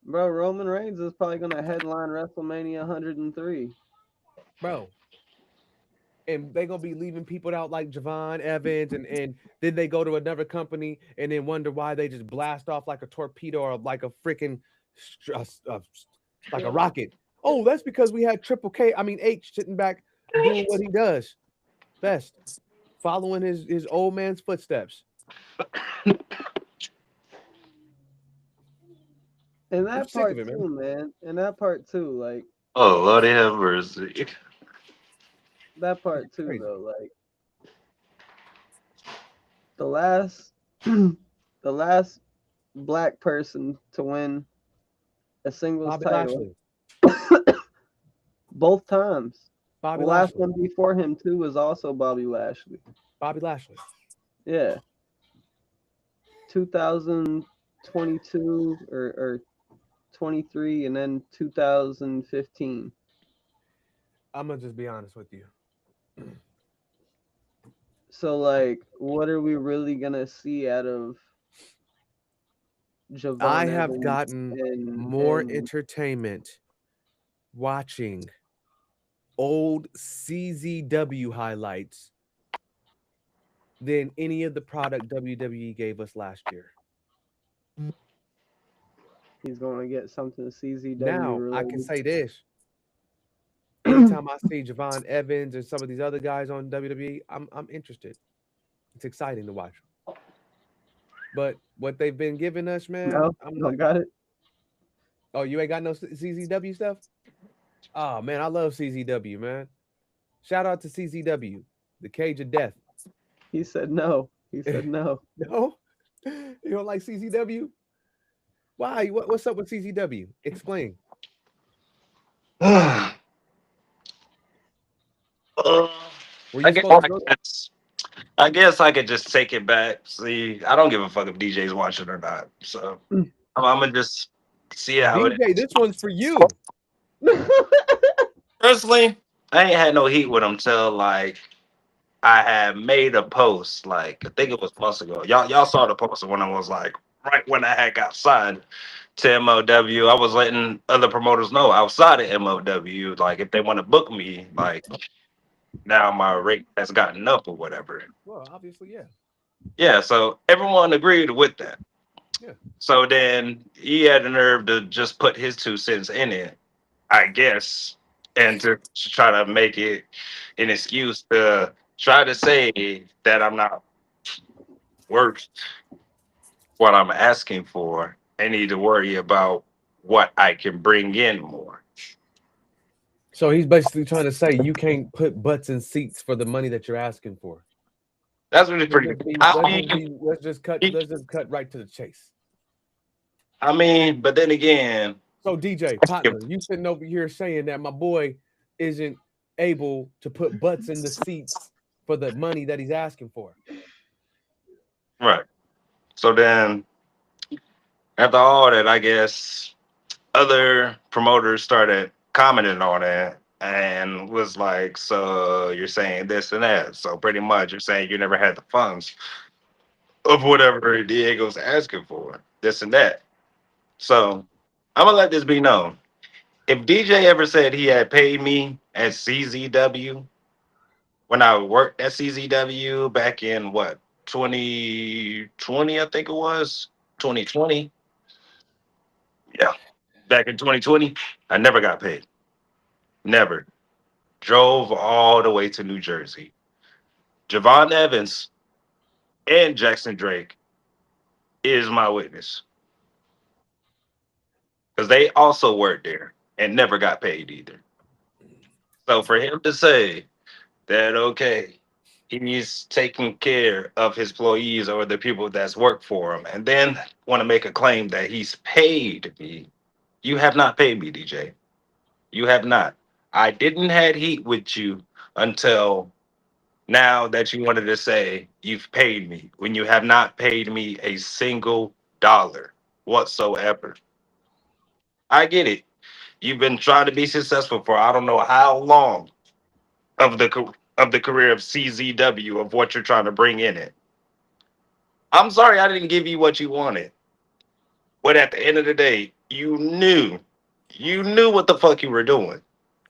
C: Bro, Roman Reigns is probably gonna headline WrestleMania 103.
A: Bro. And they're gonna be leaving people out like Javon Evans, and then they go to another company and then wonder why they just blast off like a torpedo or like a freaking like a rocket. Oh, that's because we had H sitting back doing what he does best, following his old man's footsteps.
C: And
A: I'm
C: that
A: sick
C: part
A: of it, man.
C: too, man. And that part too, like
B: Oh, Lord have mercy.
C: that part too,
A: Crazy.
C: though. Like the last, the last black person to win a singles
A: Bobby
C: title
A: Lashley.
C: both times.
A: Bobby
C: The last
A: Lashley.
C: one before him too was also Bobby Lashley.
A: Bobby Lashley.
C: Yeah. 2022 or 23, and then 2015.
A: I'm gonna just be honest with you.
C: So like, what are we really gonna see out of Javon
A: I have
C: Evans
A: gotten more
C: and
A: entertainment watching old CZW highlights than any of the product WWE gave us last year.
C: he's gonna get something CZW
A: Now I can
C: related.
A: say this. Anytime I see Javon Evans and some of these other guys on WWE, I'm interested. It's exciting to watch. But what they've been giving us, man,
C: No,
A: I'm
C: no,
A: like,
C: got it.
A: oh, you ain't got no CZW stuff? Oh man, I love CZW, man. Shout out to CZW, the Cage of Death.
C: He said no. He said no.
A: No, you don't like CZW? Why? What's up with CZW? Explain.
B: Uh,
A: Were
B: I
A: you
B: guess,
A: supposed to go?
B: I guess I could just take it back. See, I don't give a fuck if DJ's watching or not. So I'm gonna just see how it
A: DJ,
B: is.
A: this one's for you.
B: Personally, I ain't had no heat with him till like I had made a post. Like I think it was months ago. Y'all saw the post when I was like right when I had got signed to MOW. I was letting other promoters know outside of MOW, like if they want to book me, like now my rate has gotten up or whatever.
A: Well, obviously, yeah.
B: Yeah, so everyone agreed with that.
A: Yeah.
B: So then he had the nerve to just put his 2 cents in it, I guess, and to try to make it an excuse to try to say that I'm not worth what I'm asking for. I need to worry about what I can bring in more.
A: So he's basically trying to say you can't put butts in seats for the money that you're asking for.
B: That's really pretty.
A: Let's just cut right to the chase.
B: I mean, but then again,
A: So DJ partner, you sitting over here saying that my boy isn't able to put butts in the seats for the money that he's asking for.
B: right. So then after all that, I guess other promoters started commenting on it and was like, so you're saying this and that. So pretty much you're saying you never had the funds of whatever Diego's asking for, this and that. So I'm gonna let this be known. If DJ ever said he had paid me at CZW when I worked at CZW back in what 2020, I think it was 2020. Yeah, back in 2020, I never got paid. Never. drove all the way to New Jersey. Javon Evans and Jackson Drake is my witness because they also worked there and never got paid either. So for him to say that, okay, he's taking care of his employees or the people that's worked for him, and then want to make a claim that he's paid me, you have not paid me, DJ. You have not. I didn't had heat with you until now that you wanted to say you've paid me when you have not paid me a single dollar whatsoever. I get it. You've been trying to be successful for I don't know how long of the career of CZW of what you're trying to bring in it. I'm sorry I didn't give you what you wanted. But at the end of the day, you knew what the fuck you were doing.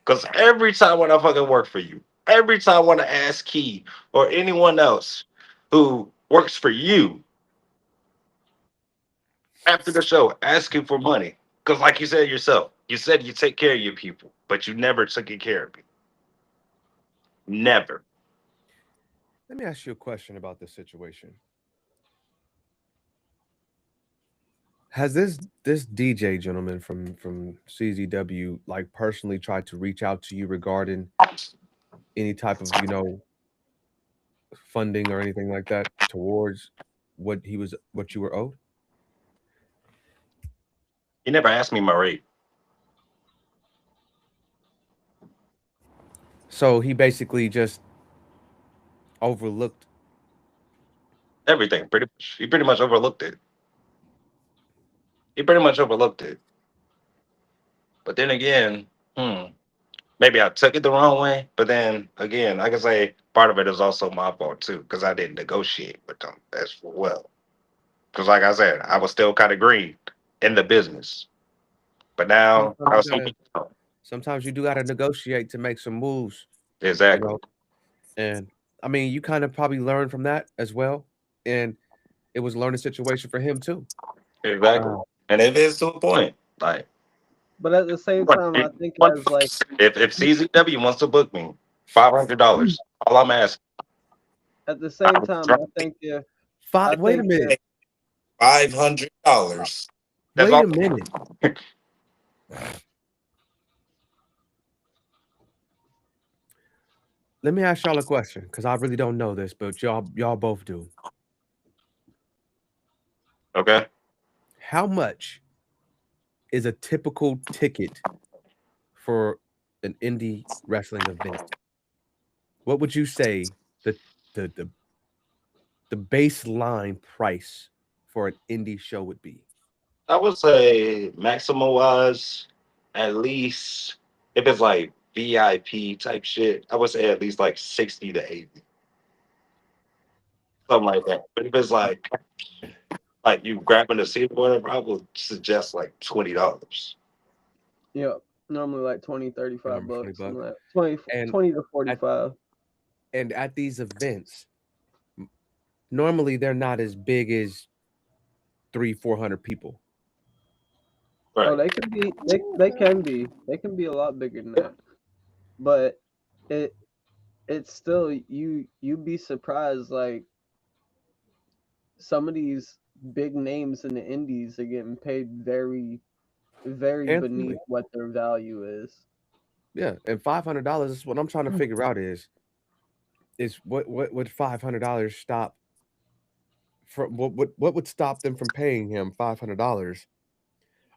B: Because every time when I fucking work for you, every time when I ask Key or anyone else who works for you after the show asking for money, because like you said yourself, you said you take care of your people, but you never took care of me. Never.
A: Let me ask you a question about this situation. Has this DJ gentleman from CZW like personally tried to reach out to you regarding any type of funding or anything like that towards what you were owed?
B: You never asked me my rate.
A: So he basically just overlooked.
B: Everything. Pretty much. He pretty much overlooked it. He pretty much overlooked it. But then again, maybe I took it the wrong way. But then again, I can say part of it is also my fault too, because I didn't negotiate with them as well. Because like I said, I was still kind of green in the business. But now
A: Sometimes
B: I
A: you
B: was
A: gotta
B: thinking,
A: sometimes you do gotta negotiate to make some moves, you
B: exactly,
A: know. And I mean, you kind of probably learned from that as well. And it was a learning situation for him too.
B: exactly.
A: Uh,
B: And if it's to a point, like
C: But at the same time, I think as like
B: if CZW wants to book me, $500, all I'm asking.
C: at the same time, I think if I
A: Wait a
C: think if
A: minute.
B: $500. That's
A: Wait
B: all.
A: a minute. Let me ask y'all a question because I really don't know this, but y'all both do.
B: Okay.
A: How much is a typical ticket for an indie wrestling event? What would you say the the the, the baseline price for an indie show would be?
B: I would say maximum wise, at least if it's like VIP type shit, I would say at least like 60 to 80. Something like that. But if it's like you grabbing a seat or whatever, I would suggest like $20.
C: yeah, normally like 20,
A: Remember 20
C: $35, something
A: bucks.
C: like that. 20,
A: And
C: 20 to
A: at
C: 45.
A: and at these events, normally they're not as big as 300-400 people.
C: Oh,
B: Right.
C: they can be a lot bigger than that. But it it's still you'd be surprised like some of these big names in the indies are getting paid very very
A: Handsomely.
C: beneath what their value is.
A: Yeah. And $500 is what I'm trying to figure out is what would $500 stop from what would stop them from paying him $500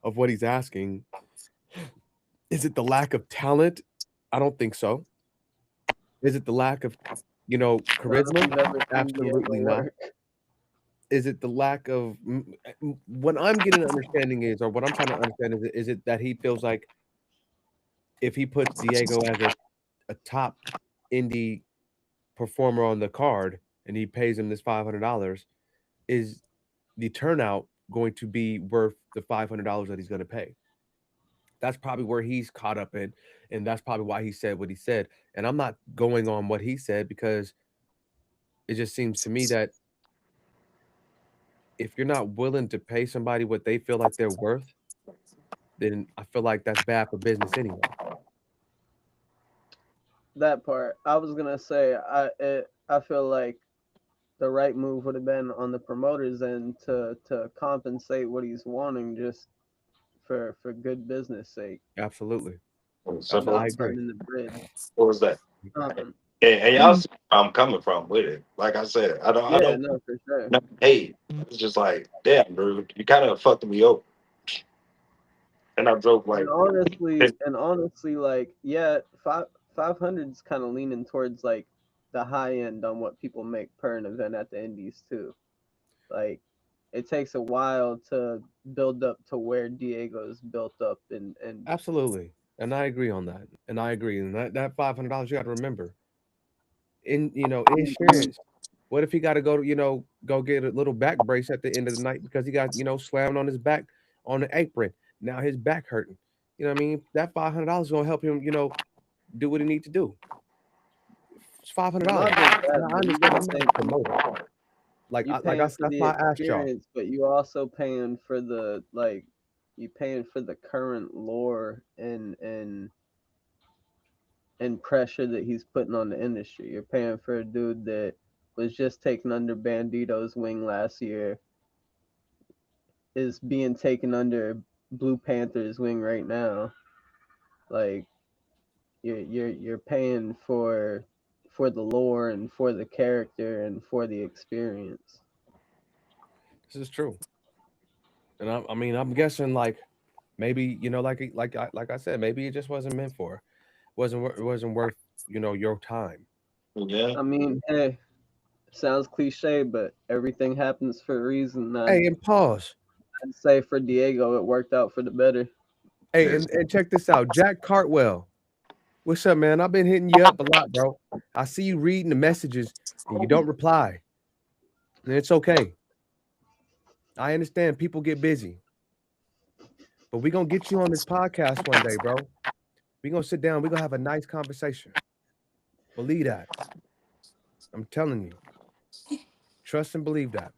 A: of what he's asking? Is it the lack of talent? I don't think so. Is it the lack of,
C: I don't know if
A: charisma?
C: you've ever seen
A: Absolutely
C: Diego
A: not.
C: work.
A: Is it the lack of what I'm getting an understanding is, or what I'm trying to understand is it that he feels like if he puts Diego as a top indie performer on the card and he pays him this $500, is the turnout going to be worth the $500 that he's going to pay? That's probably where he's caught up in, and that's probably why he said what he said. And I'm not going on what he said because it just seems to me that if you're not willing to pay somebody what they feel like they're worth, then I feel like that's bad for business anyway.
C: that part. I was gonna say I feel like the right move would have been on the promoters end to compensate what he's wanting just for good business sake.
A: Absolutely.
B: Simple.
A: I
C: Not
A: agree.
C: burning the bridge.
B: What was that?
C: Um,
B: And y'all see where I'm coming from with it. Like I said, I
C: yeah,
B: don't
C: no, for sure.
B: not hate. It's just like, damn, dude, you kind of fucked me up. And I drove like,
C: And honestly, like, yeah, 500 is kind of leaning towards like the high end on what people make per an event at the Indies too. Like, it takes a while to build up to where Diego's built up, and
A: Absolutely. And I agree on that. And I agree. And that $500, you got to remember, insurance. What if he got to go to, go get a little back brace at the end of the night because he got, slammed on his back on the apron. Now his back hurting. You know what I mean? That $500 is going to help him, do what he needs to do. It's $500.
C: not just that,
A: Now, I
C: but you
A: understand.
C: gotta
A: I'm not
C: think
A: a promoter.
C: you
A: Like
C: paying for
A: that's
C: the
A: why I asked y'all.
C: experience, but you also paying for the like you paying for the current lore and pressure that he's putting on the industry. You're paying for a dude that was just taken under Bandito's wing last year, is being taken under Blue Panther's wing right now. Like, you're paying for the lore and for the character and for the experience.
A: This is true. And I mean, I'm guessing like maybe, like I said, maybe it just wasn't meant for. It wasn't worth, your time.
B: yeah.
C: I mean, hey, sounds cliche, but everything happens for a reason.
A: Hey, and pause.
C: I'd say for Diego, it worked out for the better.
A: Hey, and check this out. Jack Cartwell. What's up, man? I've been hitting you up a lot, bro. I see you reading the messages and you don't reply. And it's okay. I understand people get busy. But we're gonna get you on this podcast one day, bro. We're gonna sit down, we're gonna have a nice conversation. Believe that. I'm telling you. Trust and believe that.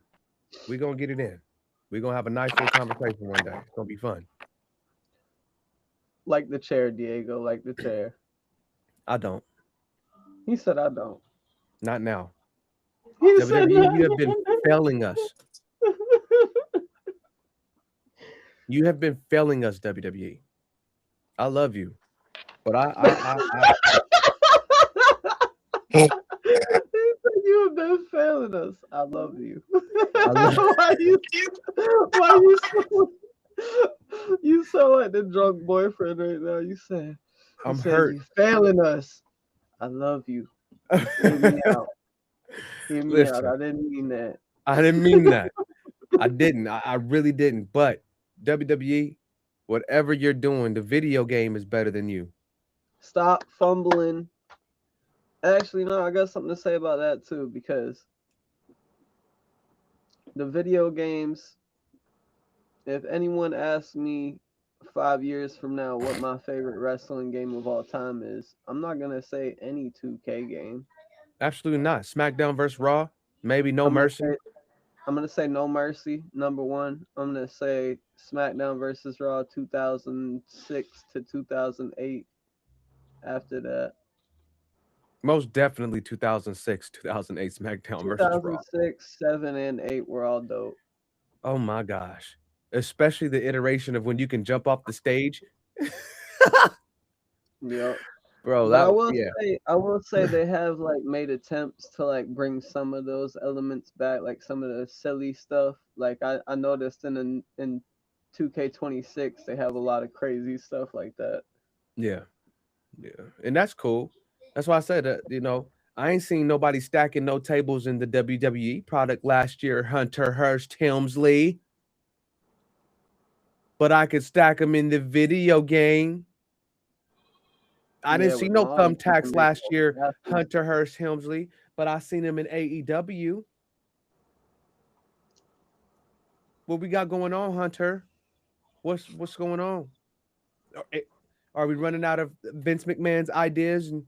A: We're gonna get it in. We're gonna have a nice little conversation one day. It's gonna be fun.
C: Like the chair, Diego, like the chair.
A: I don't.
C: He said, I don't.
A: Not now.
C: He said,
A: WWE, you have been failing us. You have been failing us, WWE. I love you. But
C: He said, you have been failing us. I love you.
A: love-
C: Why you so, you sound like the drunk boyfriend right now.
A: I'm
C: said,
A: hurt.
C: you failing us. I love you. Hear me out. Hear me out.
A: Listen.
C: I didn't mean that.
A: I didn't mean that. I didn't. I really didn't. But WWE, whatever you're doing, the video game is better than you.
C: Stop fumbling. Actually, no, I got something to say about that too, because the video games, if anyone asks me 5 years from now what my favorite wrestling game of all time is, I'm not going to say any 2K game.
A: Absolutely not. SmackDown versus Raw, maybe No Mercy.
C: I'm going to say No Mercy, number one. I'm going to say SmackDown versus Raw 2006 to 2008 after that.
A: Most definitely 2006, 2008 SmackDown versus Raw.
C: 2006, 7, and 8 were all dope.
A: Oh my gosh. Especially the iteration of when you can jump off the stage.
C: Yep.
A: Bro,
C: But
A: yeah.
C: I will say they have like made attempts to like bring some of those elements back, like some of the silly stuff. Like I noticed in 2K26 they have a lot of crazy stuff like that.
A: Yeah. Yeah. And that's cool. That's why I said that, I ain't seen nobody stacking no tables in the WWE product last year, Hunter Hearst Helmsley. But I could stack them in the video game. I didn't see
C: with
A: no
C: mods, you can
A: thumbtacks
C: make
A: last
C: it
A: year,
C: faster.
A: Hunter Hearst Helmsley, but I seen him in AEW. What we got going on, Hunter? What's going on? Are we running out of Vince McMahon's ideas and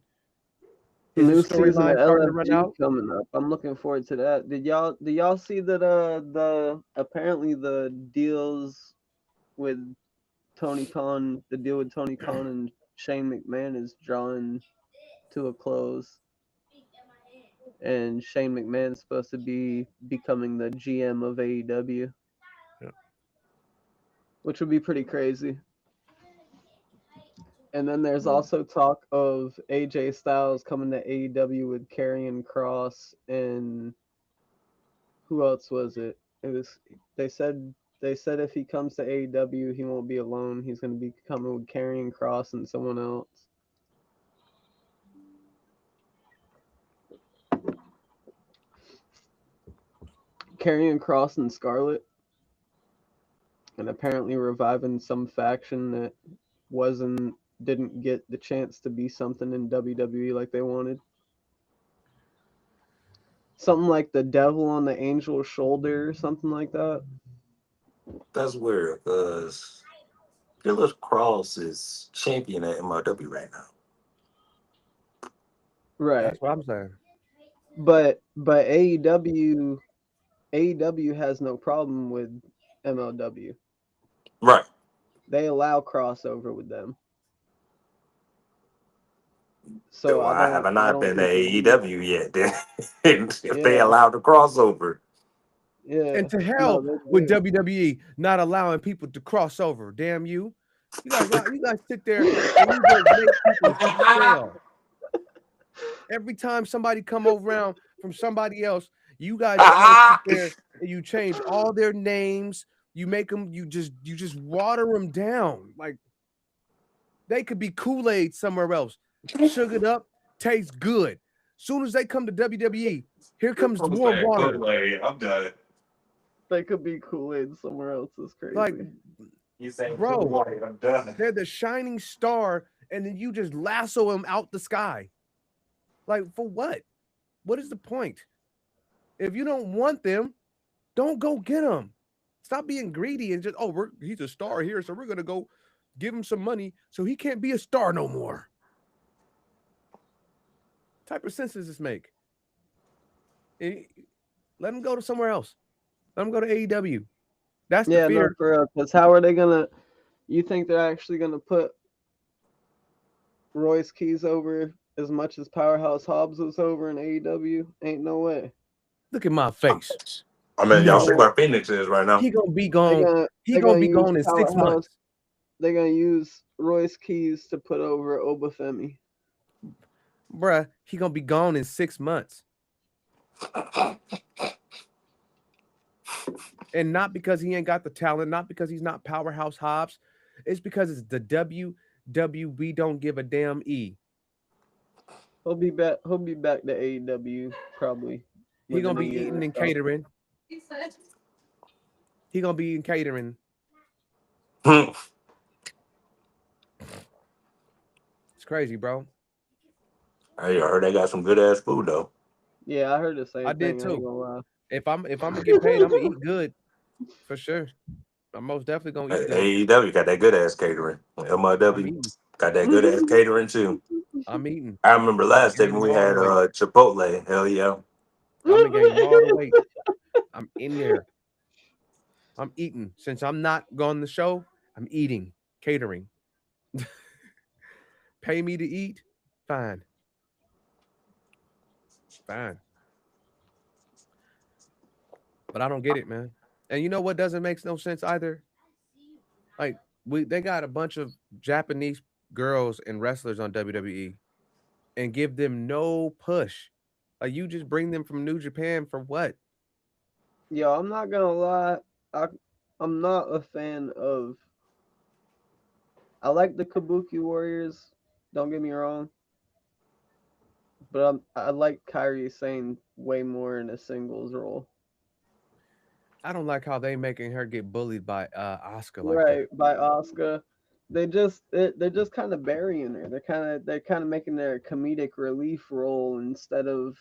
A: his
C: New season of
A: storyline starting to run
C: LFG
A: out?
C: coming up. I'm looking forward to that. Did y'all see that the apparently the deals with Tony Khan, the deal with Tony Khan and Shane McMahon is drawing to a close, and Shane McMahon's supposed to be becoming the GM of AEW,
A: Yeah.
C: which would be pretty crazy. And then there's also talk of AJ Styles coming to AEW with Karrion Kross, and who else was it? It was they said if he comes to AEW, he won't be alone. He's going to be coming with Karrion Kross and someone else. Karrion Kross and Scarlett, and apparently reviving some faction that didn't get the chance to be something in WWE like they wanted. Something like the devil on the angel's shoulder or something like that.
E: That's weird because Killer Cross is champion at MLW right now.
C: Right.
A: That's what I'm saying.
C: But AEW has no problem with MLW.
E: Right.
C: They allow crossover with them. So
E: So I have not been to
C: think
E: AEW yet. Then if they
C: Yeah.
E: allow the crossover,
C: yeah.
A: And to hell
C: they
A: with
C: do.
A: WWE not allowing people to cross over. Damn you. You guys sit there and you just make people fail. Every time somebody come around from somebody else, you guys just sit there and you change all their names. You make them, you just water them down. Like they could be Kool-Aid somewhere else. Sugared up, tastes good. Soon as they come to WWE, here comes more water.
E: I'm done.
C: They could be Kool-Aid somewhere else. Is crazy.
A: Like,
E: You saying,
A: bro,
E: I'm done.
A: they're the shining star, and then you just lasso them out the sky. Like, for what? What is the point? If you don't want them, don't go get them. Stop being greedy and just, he's a star here, so we're going to go give him some money so he can't be a star no more. What type of sense does this make? Let him go to somewhere else. Let him go to AEW. That's the fear.
C: No, for real. Because how are they gonna? You think they're actually gonna put Royce Keys over as much as Powerhouse Hobbs was over in AEW? Ain't no way.
A: Look at my face.
E: I mean, y'all
A: No.
E: see where Phoenix is right now.
A: He gonna be gone. He gonna be gone in 6 months.
C: They're gonna use Royce Keys to put over Obafemi.
A: Bruh, he gonna be gone in 6 months. And not because he ain't got the talent, not because he's not Powerhouse Hobbs. It's because it's the WWE don't give a damn E.
C: He'll be back to AEW probably.
A: He gonna be
C: within a year
A: eating
C: or
A: and
C: so.
A: catering. He gonna be eating catering.
E: I
A: It's crazy, bro.
E: heard they got some good ass food though.
C: Yeah, I heard the same
A: I
C: thing.
A: did
C: I
A: too.
C: ain't gonna lie.
A: If I'm gonna get paid, I'm gonna eat good for sure. I'm most definitely gonna eat good.
E: AEW got that good ass catering.
A: I'm
E: MLW
A: eating.
E: got that good ass catering too.
A: I'm eating.
E: I remember last
A: I'm
E: time we
A: gaining all
E: had
A: the weight.
E: Chipotle. Hell yeah.
A: I'm gonna gain all the weight. I'm in there. I'm eating. Since I'm not going the show, I'm eating, catering. Pay me to eat, fine. Fine. But I don't get it, man. And you know what doesn't make no sense either? Like they got a bunch of Japanese girls and wrestlers on WWE and give them no push. Like you just bring them from New Japan for what?
C: Yo, I'm not gonna lie. I'm not a fan of. I like the Kabuki Warriors. Don't get me wrong. But I like Kairi Sane way more in a singles role.
A: I don't like how they making her get bullied by Asuka like
C: Right, by Asuka. They're just kind of burying her. They're kind of making their comedic relief role instead of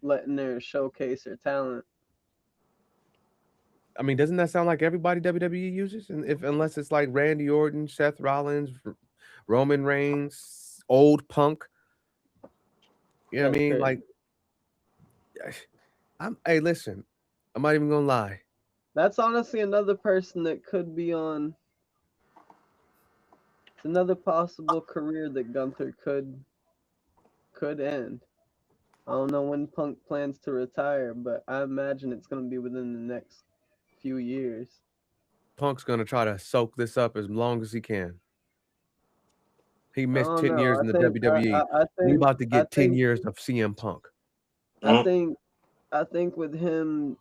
C: letting her showcase her talent.
A: I mean, doesn't that sound like everybody WWE uses? And unless it's like Randy Orton, Seth Rollins, Roman Reigns, old Punk. You know what I mean? Like, hey, listen, I'm not even gonna lie.
C: That's honestly another person that could be on. It's another possible career that Gunther could could end. I don't know when Punk plans to retire, but I imagine it's going to be within the next few years.
A: Punk's gonna try to soak this up as long as he can. He
C: I
A: missed
C: don't
A: 10
C: know.
A: years in the WWE. We about to
C: I
A: get 10
C: think
A: years of CM Punk.
C: I think I think with him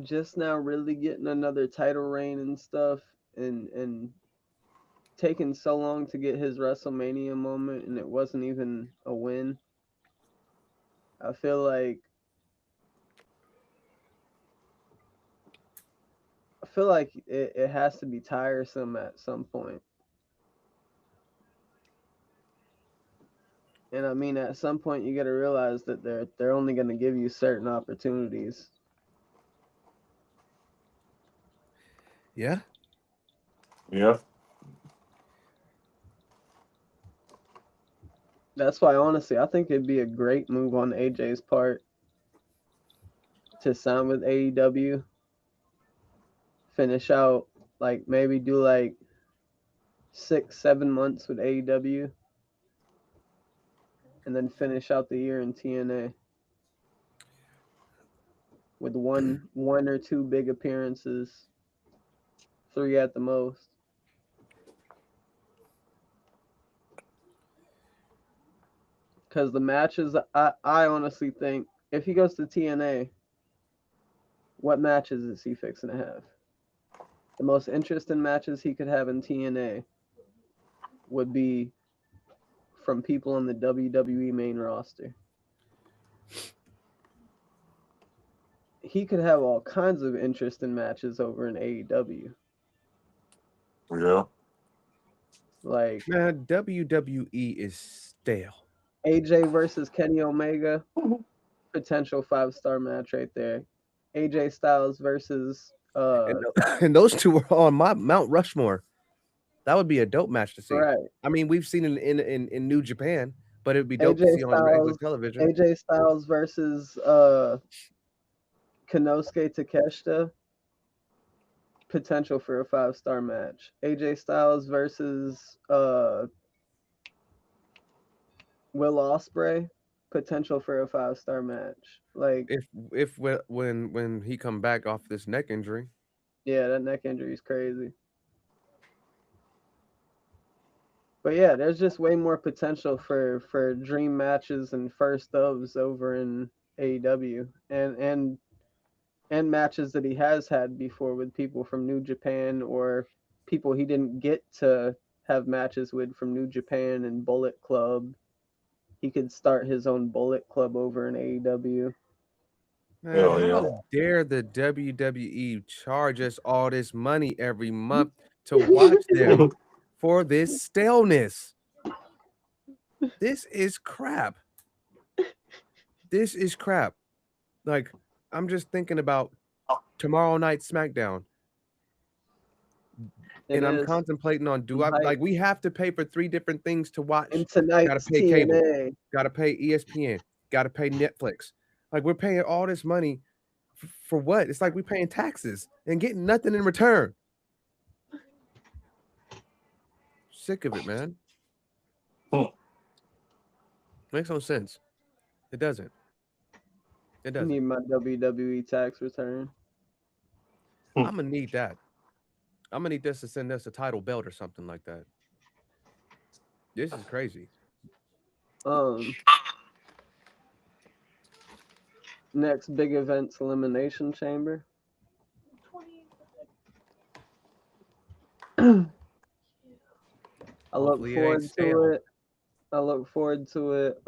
C: just now really getting another title reign and stuff, and taking so long to get his WrestleMania moment, and it wasn't even a win. I feel like it has to be tiresome at some point. And I mean, at some point, you got to realize that they're only going to give you certain opportunities.
A: Yeah.
E: Yeah.
C: That's why, honestly, I think it'd be a great move on AJ's part to sign with AEW, finish out, like maybe do like 6-7 months with AEW, and then finish out the year in TNA with one or two big appearances, 3 at the most. Because the matches, I honestly think if he goes to TNA, what matches is he fixing to have? The most interesting matches he could have in TNA would be from people on the WWE main roster. He could have all kinds of interesting matches over in AEW.
E: Yeah.
C: Like
A: Man, WWE is stale.
C: AJ versus Kenny Omega, potential 5-star match right there. AJ Styles versus
A: And those two are on my Mount Rushmore. That would be a dope match to see.
C: right.
A: I mean, we've seen it in New Japan, but it would be dope to see on regular television.
C: AJ Styles versus Konosuke Takeshita, potential for a 5-star match. AJ Styles versus Will Ospreay, potential for a 5-star match. Like
A: If when he come back off this neck injury.
C: yeah, that neck injury is crazy. But yeah, there's just way more potential for dream matches and first ofs over in AEW, and matches that he has had before with people from New Japan or people he didn't get to have matches with from New Japan and Bullet Club. He could start his own Bullet Club over in AEW.
A: Man,
E: Hell yeah.
A: how dare the WWE charge us all this money every month to watch them for this staleness? This is crap. This is crap. Like, I'm just thinking about tomorrow night SmackDown. And I'm contemplating on like we have to pay for 3 different things to watch.
C: And tonight's
A: Gotta pay
C: TNA.
A: cable, gotta pay ESPN, gotta pay Netflix. Like we're paying all this money for what? It's like we're paying taxes and getting nothing in return. Sick of it, man. Makes no sense. It doesn't. It
C: I
A: doesn't.
C: need my WWE tax return.
A: I'm gonna need that. I'm gonna need this to send us a title belt or something like that. This is crazy.
C: Next big event's Elimination Chamber. I look
A: Hopefully it
C: forward
A: ain't stale.
C: to it. I look forward to it.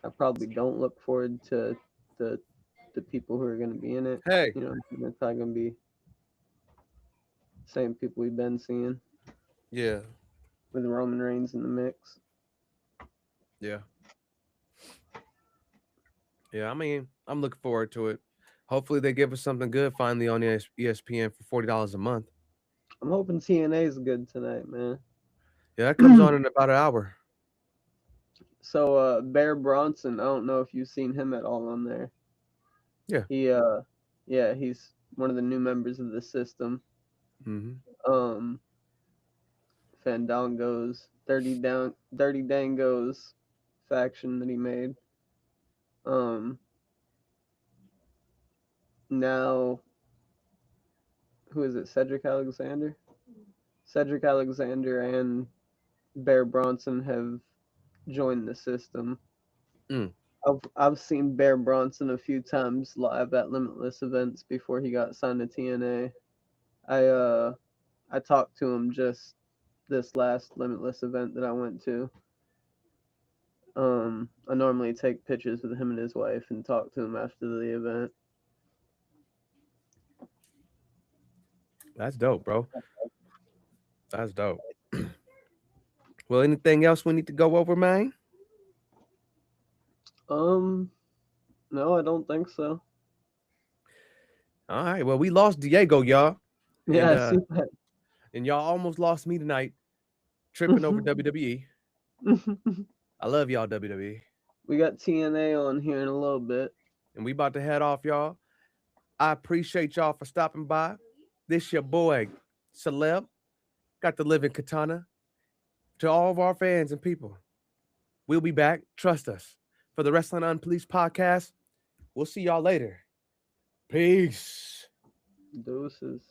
C: I probably don't look forward to the people who are going to be in it.
A: Hey,
C: You know, it's probably going to be same people we've been seeing
A: yeah,
C: with Roman Reigns in the mix.
A: yeah. Yeah, I mean, I'm looking forward to it. Hopefully they give us something good finally on ESPN for $40 a month.
C: I'm hoping TNA is good tonight, man.
A: Yeah, that comes on in about an hour.
C: So Bear Bronson, I don't know if you've seen him at all on there.
A: Yeah.
C: He's one of the new members of the system.
A: Mm-hmm.
C: Fandango's Dirty Dango's faction that he made. Now, who is it? Cedric Alexander? Cedric Alexander and Bear Bronson have joined the system.
A: Mm.
C: I've seen Bear Bronson a few times live at Limitless events before he got signed to TNA. I talked to him just this last Limitless event that I went to. I normally take pictures with him and his wife and talk to him after the event.
A: That's dope, bro. That's dope. Well, anything else we need to go over, man?
C: No, I don't think so.
A: All right. Well, we lost Diego, y'all.
C: Yeah,
A: And,
C: I see that.
A: And y'all almost lost me tonight, tripping over WWE. I love y'all, WWE.
C: We got TNA on here in a little bit.
A: And we about to head off, y'all. I appreciate y'all for stopping by. This your boy, Celeb. Got the living katana. To all of our fans and people, we'll be back. Trust us. For the Wrestling Unpoliced podcast, we'll see y'all later. Peace.
C: Doses.